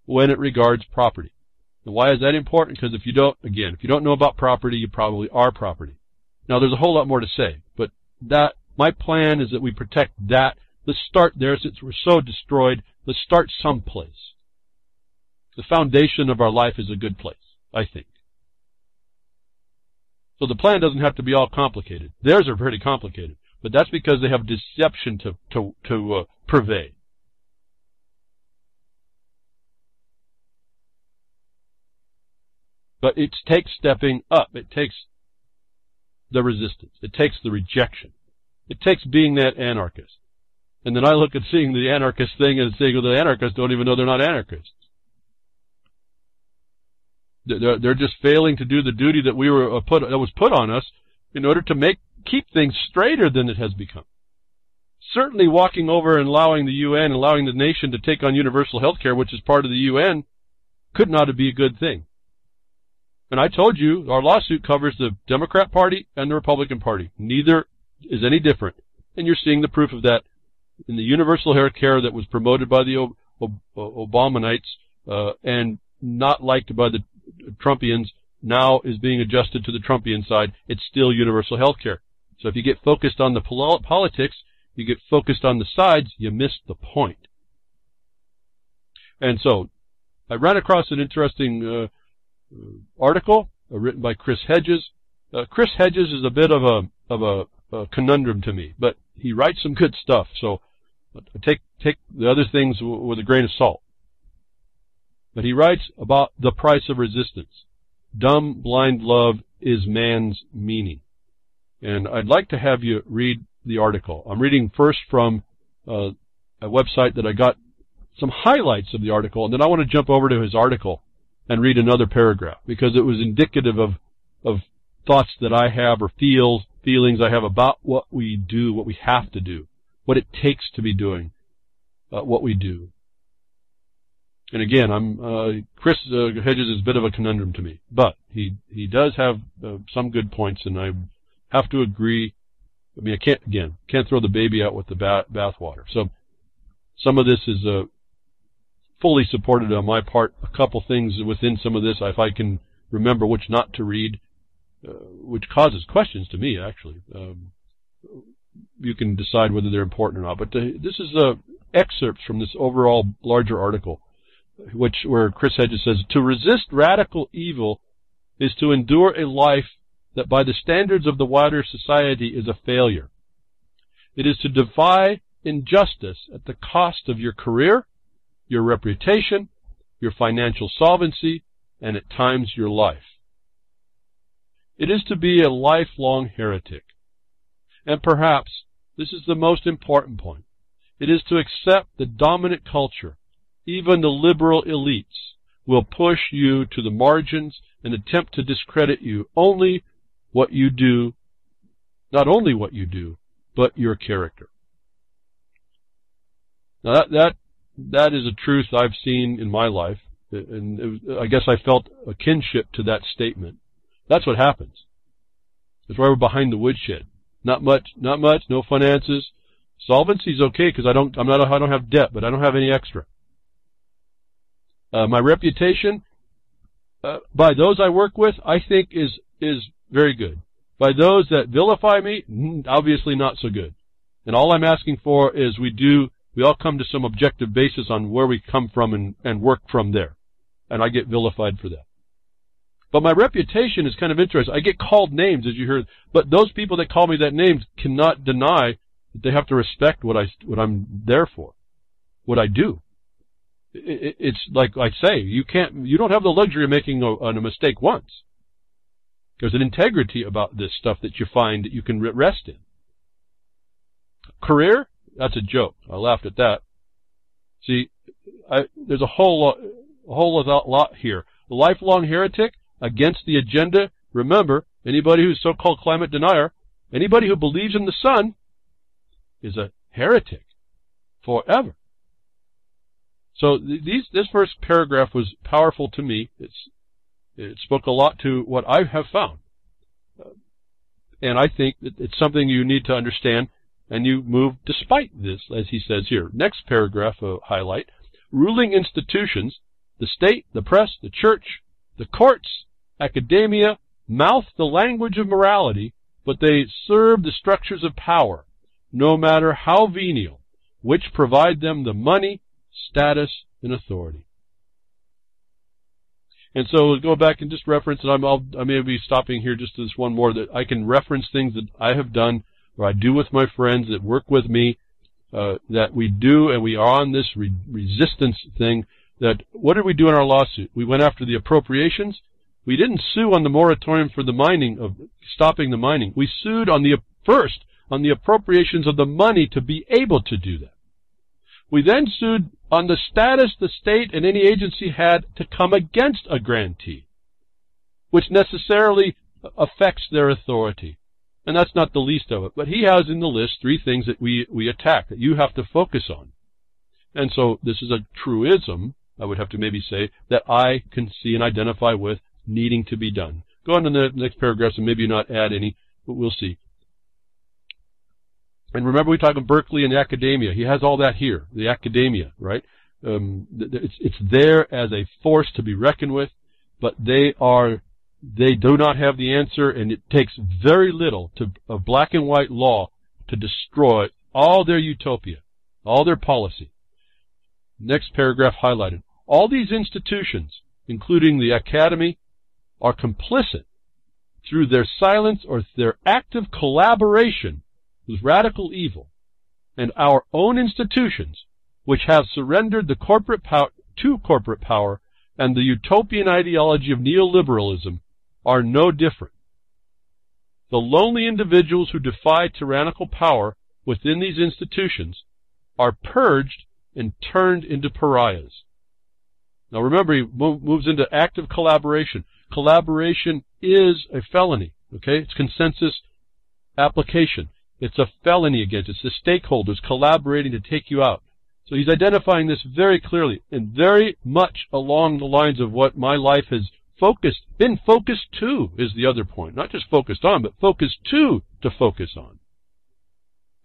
when it regards property. And why is that important? Because if you don't know about property, you probably are property. Now, there's a whole lot more to say, but my plan is that we protect that. Let's start there, since we're so destroyed. Let's start someplace. The foundation of our life is a good place, I think. So the plan doesn't have to be all complicated. Theirs are pretty complicated, but that's because they have deception to pervade. But it takes stepping up. It takes the resistance. It takes the rejection. It takes being that anarchist. And then I look at seeing the anarchist thing and saying, well, the anarchists don't even know they're not anarchists. They're just failing to do the duty that that was put on us in order to keep things straighter than it has become. Certainly walking over and allowing the UN, allowing the nation to take on universal health care, which is part of the UN, could not be a good thing. And I told you, our lawsuit covers the Democrat Party and the Republican Party. Neither is any different. And you're seeing the proof of that in the universal health care that was promoted by the Obamanites and not liked by the Trumpians, now is being adjusted to the Trumpian side. It's still universal health care. So if you get focused on the politics, you get focused on the sides, you miss the point. And so I ran across an interesting article written by Chris Hedges. Chris Hedges is a bit of a conundrum to me, but he writes some good stuff, so take the other things with a grain of salt. But he writes about the price of resistance. Dumb, blind love is man's meaning. And I'd like to have you read the article. I'm reading first from a website that I got some highlights of the article, and then I want to jump over to his article and read another paragraph, because it was indicative of thoughts that I have, or feelings I have about what we do, what we have to do, what it takes to be doing what we do. And again, Chris Hedges is a bit of a conundrum to me, but he does have some good points, and I have to agree. I mean, I can't throw the baby out with the bathwater. So some of this is fully supported on my part. A couple things within some of this, if I can remember which not to read, which causes questions to me, actually. You can decide whether they're important or not. But this is excerpts from this overall larger article, where Chris Hedges says, to resist radical evil is to endure a life that by the standards of the wider society is a failure. It is to defy injustice at the cost of your career, your reputation, your financial solvency, and at times your life. It is to be a lifelong heretic. And perhaps this is the most important point. It is to accept the dominant culture, even the liberal elites, will push you to the margins and attempt to discredit you only what you do, not only what you do, but your character. Now that is a truth I've seen in my life, and I guess I felt a kinship to that statement. That's what happens. That's why we're behind the woodshed. Not much, no finances. Solvency's okay because I don't have debt, but I don't have any extra. My reputation, by those I work with, I think is very good. By those that vilify me, obviously not so good. And all I'm asking for is we all come to some objective basis on where we come from and work from there. And I get vilified for that. But my reputation is kind of interesting. I get called names, as you heard, but those people that call me that name cannot deny that they have to respect what I'm there for, what I do. It's like I say, you don't have the luxury of making a mistake once. There's an integrity about this stuff that you find that you can rest in. Career? That's a joke. I laughed at that. See, there's a whole lot here. The lifelong heretic against the agenda. Remember, anybody who's so-called climate denier, anybody who believes in the sun is a heretic forever. So this first paragraph was powerful to me. It spoke a lot to what I have found. And I think that it's something you need to understand, and you move despite this, as he says here. Next paragraph, highlight. Ruling institutions, the state, the press, the church, the courts, academia, mouth the language of morality, but they serve the structures of power, no matter how venial, which provide them the money, status, and authority. And so we'll go back and just reference, and I may be stopping here just this one more, that I can reference things that I have done, or I do with my friends that work with me, that we do, and we are on this resistance thing. That what did we do in our lawsuit? We went after the appropriations. We didn't sue on the moratorium for the mining, of stopping the mining. We sued on the appropriations of the money to be able to do that. We then sued on the status the state and any agency had to come against a grantee, which necessarily affects their authority. And that's not the least of it. But he has in the list 3 things that we attack, that you have to focus on. And so this is a truism, I would have to maybe say, that I can see and identify with needing to be done. Go on to the next paragraphs and maybe not add any, but we'll see. And remember, we talk about Berkley and the academia. He has all that here, the academia, right? It's there as a force to be reckoned with, but they do not have the answer, and it takes very little of black and white law to destroy all their utopia, all their policy. Next paragraph highlighted. All these institutions, including the academy, are complicit through their silence or their active collaboration with radical evil, and our own institutions, which have surrendered the corporate to corporate power and the utopian ideology of neoliberalism, are no different. The lonely individuals who defy tyrannical power within these institutions are purged and turned into pariahs. Now remember, he moves into active collaboration. Collaboration is a felony, okay? It's consensus application. It's a felony against it. It's the stakeholders collaborating to take you out. So he's identifying this very clearly and very much along the lines of what my life has been focused to, is the other point. Not just focused on, but focused to focus on.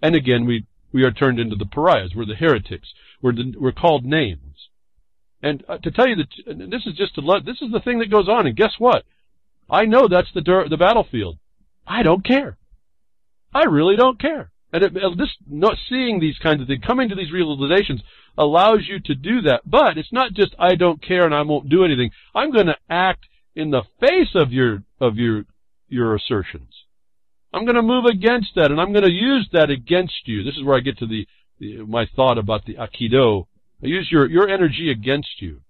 And again, we are turned into the pariahs. We're the heretics. We're called names. And to tell you that this is the thing that goes on. And guess what? I know that's the battlefield. I don't care. I really don't care. And not seeing these kinds of things, coming to these realizations, allows you to do that. But it's not just I don't care and I won't do anything. I'm going to act in the face of your assertions. I'm going to move against that, and I'm going to use that against you. This is where I get to my thought about the Aikido. I use your energy against you.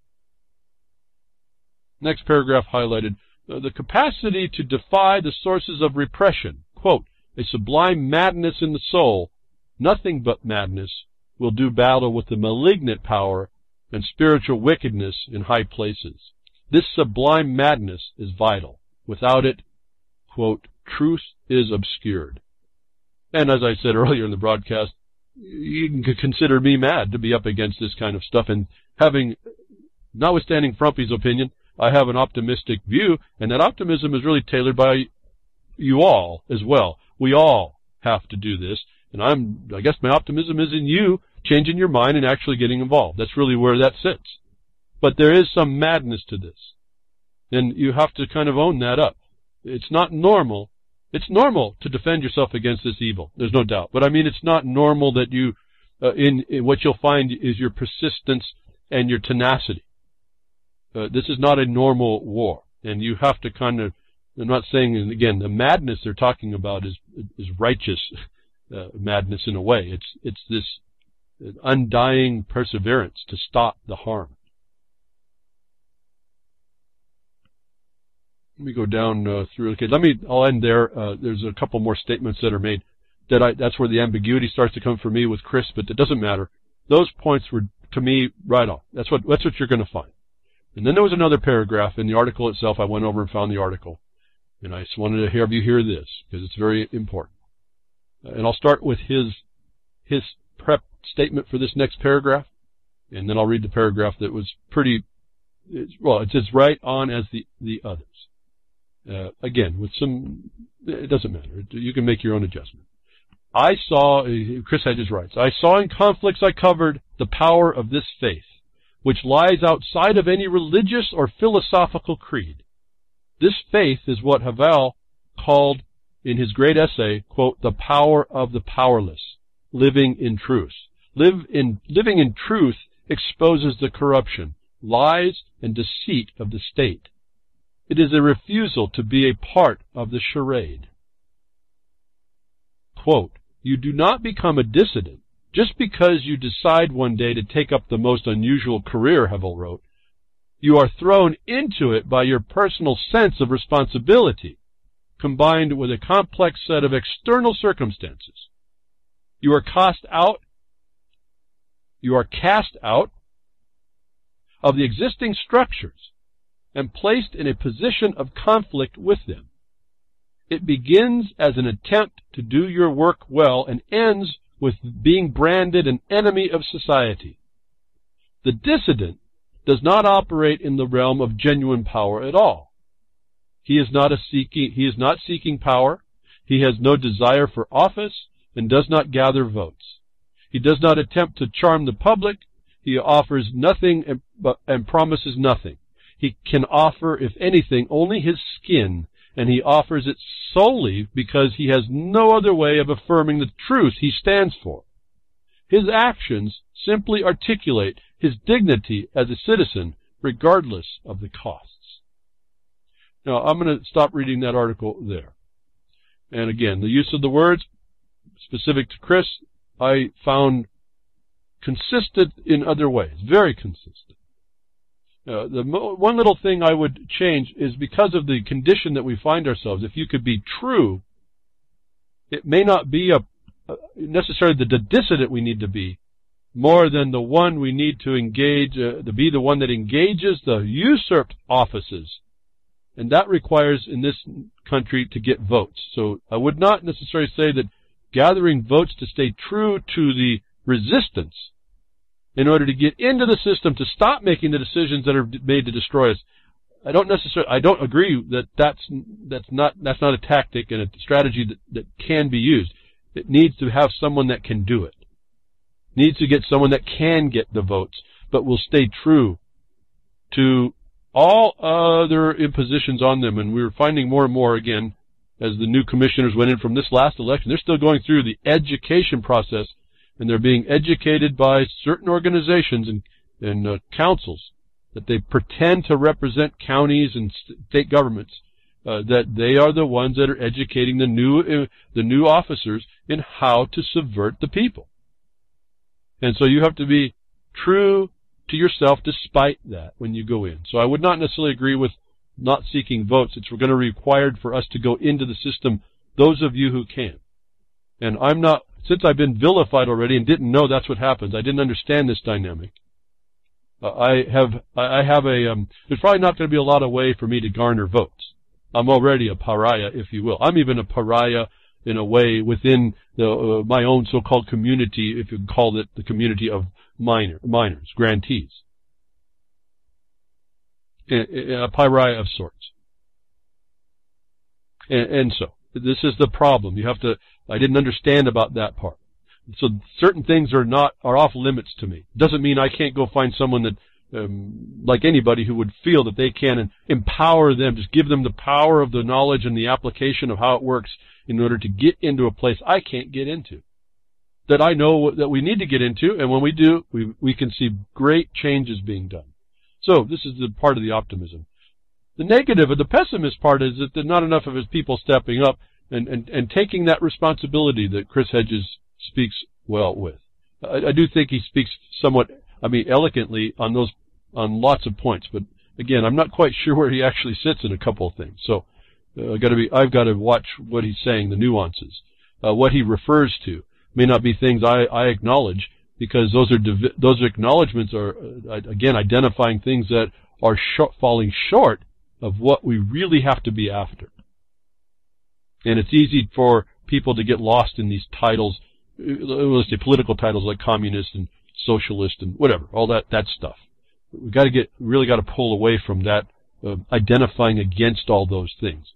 Next paragraph highlighted. The capacity to defy the sources of repression. Quote, a sublime madness in the soul, nothing but madness, will do battle with the malignant power and spiritual wickedness in high places. This sublime madness is vital. Without it, quote, truth is obscured. And as I said earlier in the broadcast, you can consider me mad to be up against this kind of stuff. And notwithstanding Frumpy's opinion, I have an optimistic view, and that optimism is really tailored by you all as well. We all have to do this, and I guess my optimism is in you changing your mind and actually getting involved. That's really where that sits. But there is some madness to this, and you have to kind of own that up. It's not normal. It's normal to defend yourself against this evil. There's no doubt. But I mean, it's not normal that you, in what you'll find is your persistence and your tenacity. This is not a normal war, and you have to kind of, I'm not saying, and again, the madness they're talking about is righteous madness in a way. It's this undying perseverance to stop the harm. Let me go down through. Okay, I'll end there. There's a couple more statements that are made. That's where the ambiguity starts to come for me with Chris, but it doesn't matter. Those points were, to me, right on. That's what you're going to find. And then there was another paragraph in the article itself. I went over and found the article. And I just wanted to have you hear this, because it's very important. And I'll start with his prep statement for this next paragraph, and then I'll read the paragraph that was it's as right on as the others. Again, with it doesn't matter. You can make your own adjustment. Chris Hedges writes, I saw in conflicts I covered the power of this faith, which lies outside of any religious or philosophical creed. This faith is what Havel called in his great essay, quote, the power of the powerless, living in truth. Living in truth exposes the corruption, lies, and deceit of the state. It is a refusal to be a part of the charade. Quote, you do not become a dissident just because you decide one day to take up the most unusual career, Havel wrote. You are thrown into it by your personal sense of responsibility, combined with a complex set of external circumstances. You are cast out of the existing structures and placed in a position of conflict with them. It begins as an attempt to do your work well and ends with being branded an enemy of society. The dissident does not operate in the realm of genuine power at all. He is not seeking power. He has no desire for office and does not gather votes. He does not attempt to charm the public. He offers nothing and promises nothing. He can offer, if anything, only his skin, and he offers it solely because he has no other way of affirming the truth he stands for. His actions simply articulate his dignity as a citizen, regardless of the costs. Now, I'm going to stop reading that article there. And again, the use of the words specific to Chris, I found consistent in other ways, very consistent. One little thing I would change is because of the condition that we find ourselves. If you could be true, it may not be necessarily the dissident we need to be, more than the one we need to engage, to be the one that engages the usurped offices. And that requires, in this country, to get votes. So I would not necessarily say that gathering votes to stay true to the resistance in order to get into the system to stop making the decisions that are made to destroy us. I don't agree that that's not a tactic and a strategy that can be used. It needs to have someone that can do it. It needs to get someone that can get the votes, but will stay true to all other impositions on them. And we're finding more and more, again, as the new commissioners went in from this last election, they're still going through the education process, and they're being educated by certain organizations and councils that they pretend to represent counties and state governments, that they are the ones that are educating the new officers in how to subvert the people. And so you have to be true to yourself despite that when you go in. So I would not necessarily agree with not seeking votes. It's going to be required for us to go into the system, those of you who can. And I'm not, since I've been vilified already and didn't know that's what happens, I didn't understand this dynamic. There's probably not going to be a lot of way for me to garner votes. I'm already a pariah, if you will. I'm even a pariah in a way within my own so-called community, if you can call it the community of miners, grantees. A pariah of sorts. And so, this is the problem. I didn't understand about that part. So certain things are off limits to me. Doesn't mean I can't go find someone that, like anybody who would feel that they can and empower them, just give them the power of the knowledge and the application of how it works in order to get into a place I can't get into, that I know that we need to get into, and when we do, we can see great changes being done. So this is the part of the optimism. The negative or the pessimist part is that there's not enough of his people stepping up and taking that responsibility that Chris Hedges speaks well with. I do think he speaks somewhat, eloquently on lots of points, but again, I'm not quite sure where he actually sits in a couple of things. So I've got to watch what he's saying, the nuances, what he refers to. May not be things I acknowledge, because those acknowledgments are again identifying things that are falling short of what we really have to be after. And it's easy for people to get lost in these titles, let's say political titles like communist and socialist and whatever, all that stuff. We really got to pull away from that, identifying against all those things.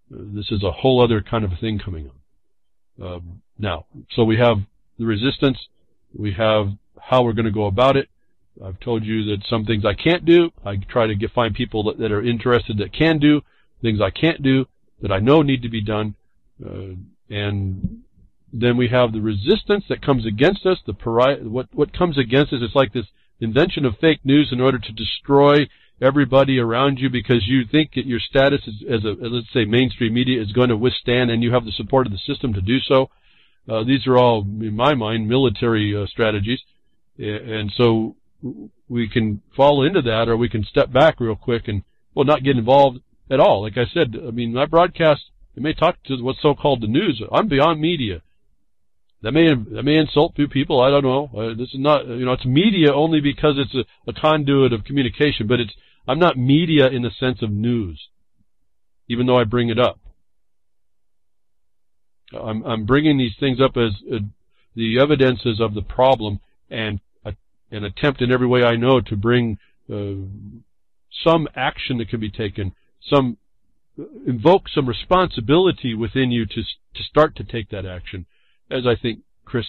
This is a whole other kind of a thing coming up. Now, so we have the resistance, we have how we're going to go about it. I've told you that some things I can't do. I try to find people that are interested that can do things I can't do, that I know need to be done. And then we have the resistance that comes against us, what comes against us. It's like this invention of fake news in order to destroy everybody around you because you think that your status as let's say, mainstream media is going to withstand, and you have the support of the system to do so. These are all, in my mind, military strategies. And so we can fall into that, or we can step back real quick and, not get involved at all. Like I said, my broadcast, it may talk to what's so-called the news. I'm beyond media. That may insult few people. I don't know. This is not, it's media only because it's a conduit of communication, but I'm not media in the sense of news, even though I bring it up. I'm bringing these things up as the evidences of the problem, and an attempt in every way I know to bring some action that can be taken, invoke some responsibility within you to start to take that action, as I think Chris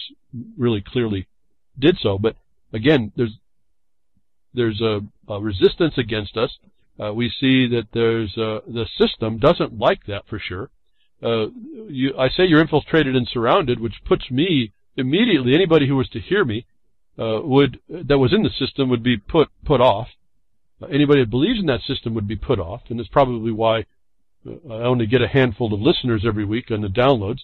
really clearly did so. But again, there's a resistance against us. We see that the system doesn't like that for sure. I say you're infiltrated and surrounded, which puts me immediately, anybody who was to hear me, that was in the system would be put off. Anybody that believes in that system would be put off, and that's probably why I only get a handful of listeners every week on the downloads.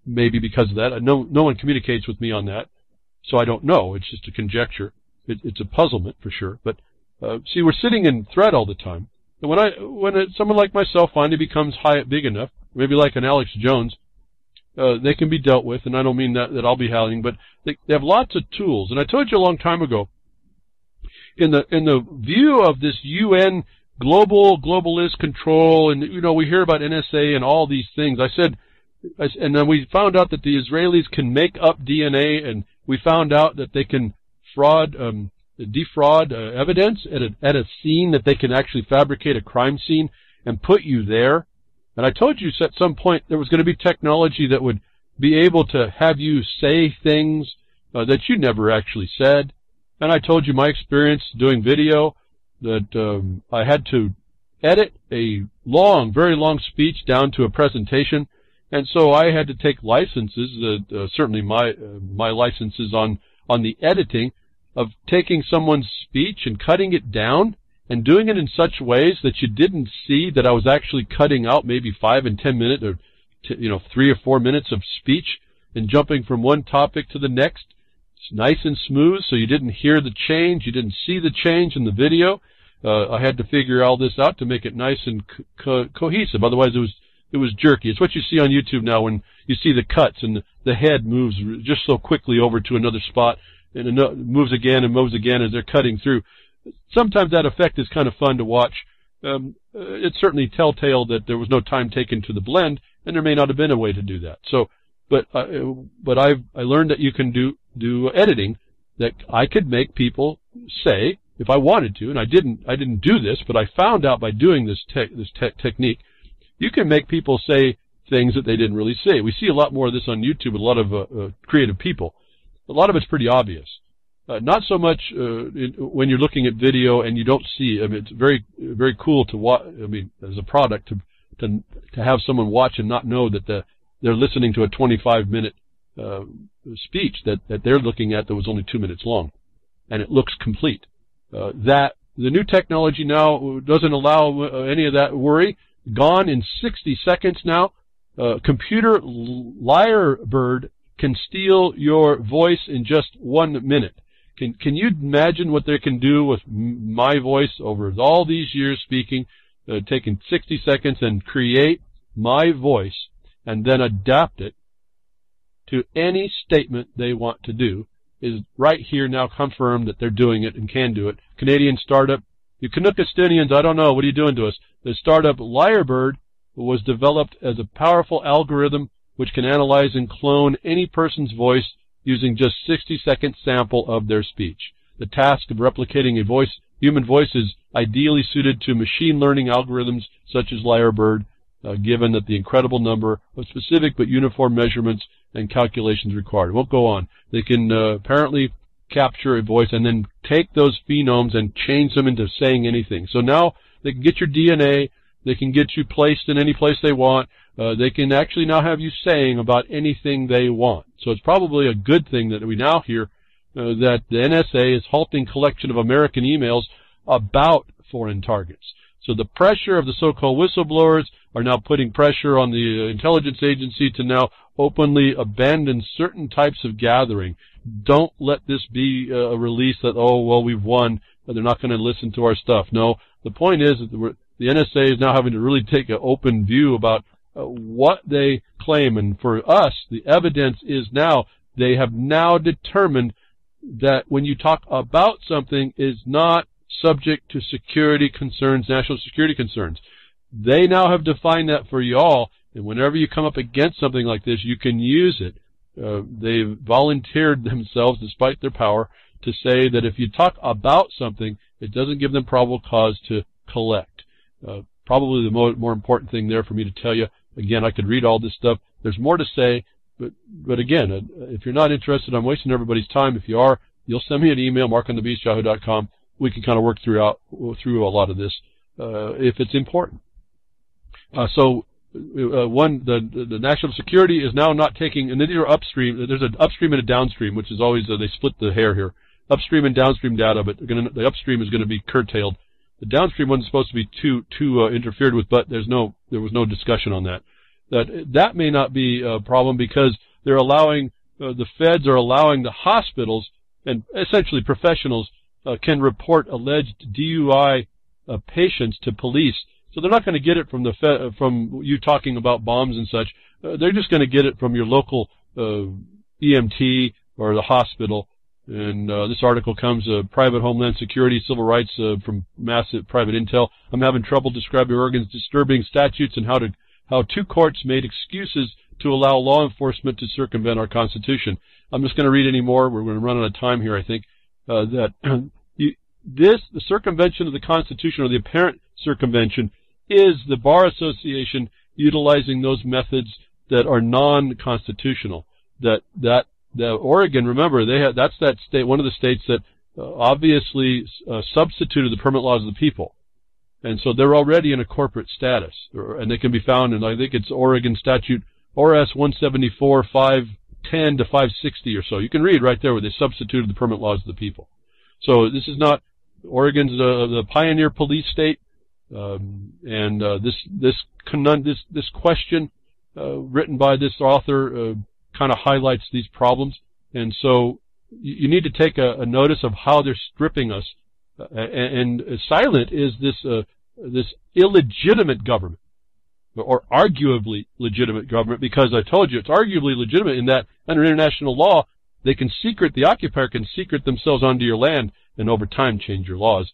Maybe because of that. No one communicates with me on that, so I don't know. It's just a conjecture. It's a puzzlement for sure. But see, we're sitting in thread all the time. And when someone like myself finally becomes big enough, maybe like an Alex Jones, they can be dealt with. And I don't mean that I'll be howling, but they have lots of tools. And I told you a long time ago, in the view of this UN globalist control, and we hear about NSA and all these things. And then we found out that the Israelis can make up DNA, and we found out that they can defraud evidence at a scene, that they can actually fabricate a crime scene and put you there. And I told you at some point there was going to be technology that would be able to have you say things that you never actually said. And I told you my experience doing video, that I had to edit a very long speech down to a presentation. And so I had to take licenses, certainly my licenses on the editing of taking someone's speech and cutting it down and doing it in such ways that you didn't see that I was actually cutting out maybe 5 and 10 minutes or 3 or 4 minutes of speech and jumping from one topic to the next. It's nice and smooth, so you didn't hear the change, you didn't see the change in the video. I had to figure all this out to make it nice and cohesive. Otherwise, it was jerky. It's what you see on YouTube now when you see the cuts and the head moves just so quickly over to another spot and it moves again and moves again as they're cutting through. Sometimes that effect is kind of fun to watch. It's certainly telltale that there was no time taken to the blend, and there may not have been a way to do that. So, but I learned that you can do editing, that I could make people say, if I wanted to, and I didn't do this, but I found out by doing this technique, you can make people say things that they didn't really say. We see a lot more of this on YouTube with a lot of creative people. A lot of it's pretty obvious. Not so much when you're looking at video and you don't see. I mean, it's very, very cool to watch. I mean, as a product to have someone watch and not know that they're listening to a 25-minute speech that they're looking at that was only 2 minutes long, and it looks complete. That the new technology now doesn't allow any of that worry. Gone in 60 seconds now. Computer Lyrebird can steal your voice in just 1 minute. Can you imagine what they can do with my voice over all these years speaking, taking 60 seconds and create my voice and then adapt it to any statement they want to do? Is right here now confirmed that they're doing it and can do it. Canadian startup. You Canuckistinians, I don't know, what are you doing to us? The startup Lyrebird was developed as a powerful algorithm which can analyze and clone any person's voice using just 60-second sample of their speech. The task of replicating a human voice is ideally suited to machine learning algorithms such as Lyrebird, given that the incredible number of specific but uniform measurements and calculations required. It won't go on. They can apparently capture a voice and then take those phonemes and change them into saying anything. So now they can get your DNA, they can get you placed in any place they want, they can actually now have you saying about anything they want. So it's probably a good thing that we now hear that the NSA is halting collection of American emails about foreign targets. So the pressure of the so-called whistleblowers are now putting pressure on the intelligence agency to now openly abandon certain types of gathering. Don't let this be a release that, oh, well, we've won, they're not going to listen to our stuff. No, the point is that the NSA is now having to really take an open view about what they claim. And for us, the evidence is now, they have now determined that when you talk about something is not subject to security concerns, national security concerns. They now have defined that for y'all, and whenever you come up against something like this, you can use it. They've volunteered themselves, despite their power, to say that if you talk about something, it doesn't give them probable cause to collect. Probably the more important thing there for me to tell you, again, I could read all this stuff. There's more to say, but again, if you're not interested, I'm wasting everybody's time. If you are, you'll send me an email, markonthebeast@yahoo.com. We can kind of work through a lot of this if it's important. The national security is now not taking, and these are upstream. There's an upstream and a downstream, which is always they split the hair here, upstream and downstream data. But the upstream is going to be curtailed The downstream wasn't supposed to be too interfered with, but there was no discussion on that. That may not be a problem because they're allowing the feds are allowing the hospitals and essentially professionals can report alleged DUI patients to police. So they're not going to get it from you talking about bombs and such. They're just going to get it from your local EMT or the hospital. And this article comes private homeland security, civil rights from massive private intel. I'm having trouble describing Oregon's disturbing statutes and how two courts made excuses to allow law enforcement to circumvent our Constitution. I'm just going to read any more. We're going to run out of time here, I think. The circumvention of the Constitution, or the apparent circumvention, is the Bar Association utilizing those methods that are non-constitutional. That Oregon, remember, that's that state, one of the states that obviously substituted the permit laws of the people. And so they're already in a corporate status, and they can be found in, I think it's Oregon Statute ORS 174, 510 to 560 or so. You can read right there where they substituted the permit laws of the people. So this is not, Oregon's the pioneer police state, and this question written by this author kind of highlights these problems. And so you need to take a notice of how they're stripping us. And silent is this illegitimate government, or arguably legitimate government, because I told you it's arguably legitimate in that under international law they can the occupier can secret themselves onto your land and over time change your laws.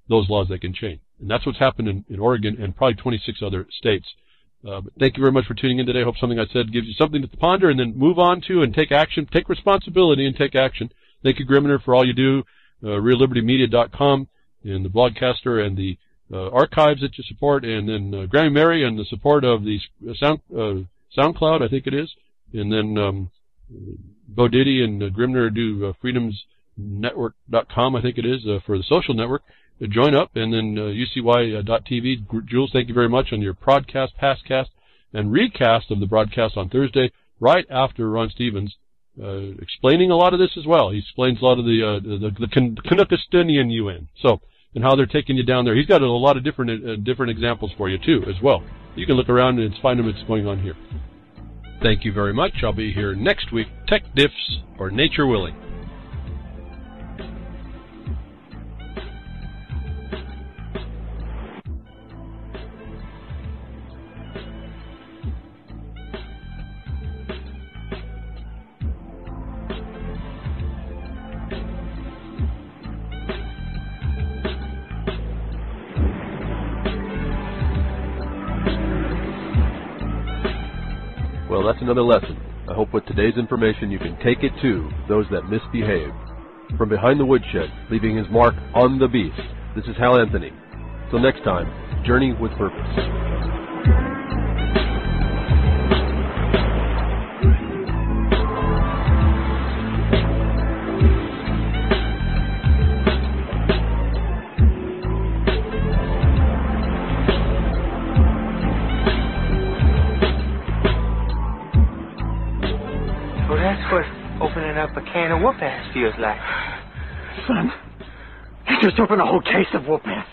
Those laws they can change. And that's what's happened in Oregon and probably 26 other states. But thank you very much for tuning in today. I hope something I said gives you something to ponder and then move on to and take action, take responsibility and take action. Thank you, Grimner, for all you do. RealLibertyMedia.com and the Blogcaster and the archives that you support, and then Grammy Mary and the support of the SoundCloud, I think it is, and then Bo Diddy and Grimner do freedomsnetwork.com, I think it is, for the social network. Join up, and then UCY.TV. Jules, thank you very much on your podcast, pastcast, and recast of the broadcast on Thursday, right after Ron Stevens, explaining a lot of this as well. He explains a lot of the Canuckistinian UN, so, and how they're taking you down there. He's got a lot of different examples for you too, as well. You can look around and find them. It's going on here. Thank you very much. I'll be here next week. Tech diffs or nature willing. Well, that's another lesson. I hope with today's information you can take it to those that misbehave. From behind the woodshed, leaving his mark on the beast, this is Hal Anthony. Till next time, journey with purpose. Up a can of whoop-ass feels like. Son, you just opened a whole case of whoop-ass.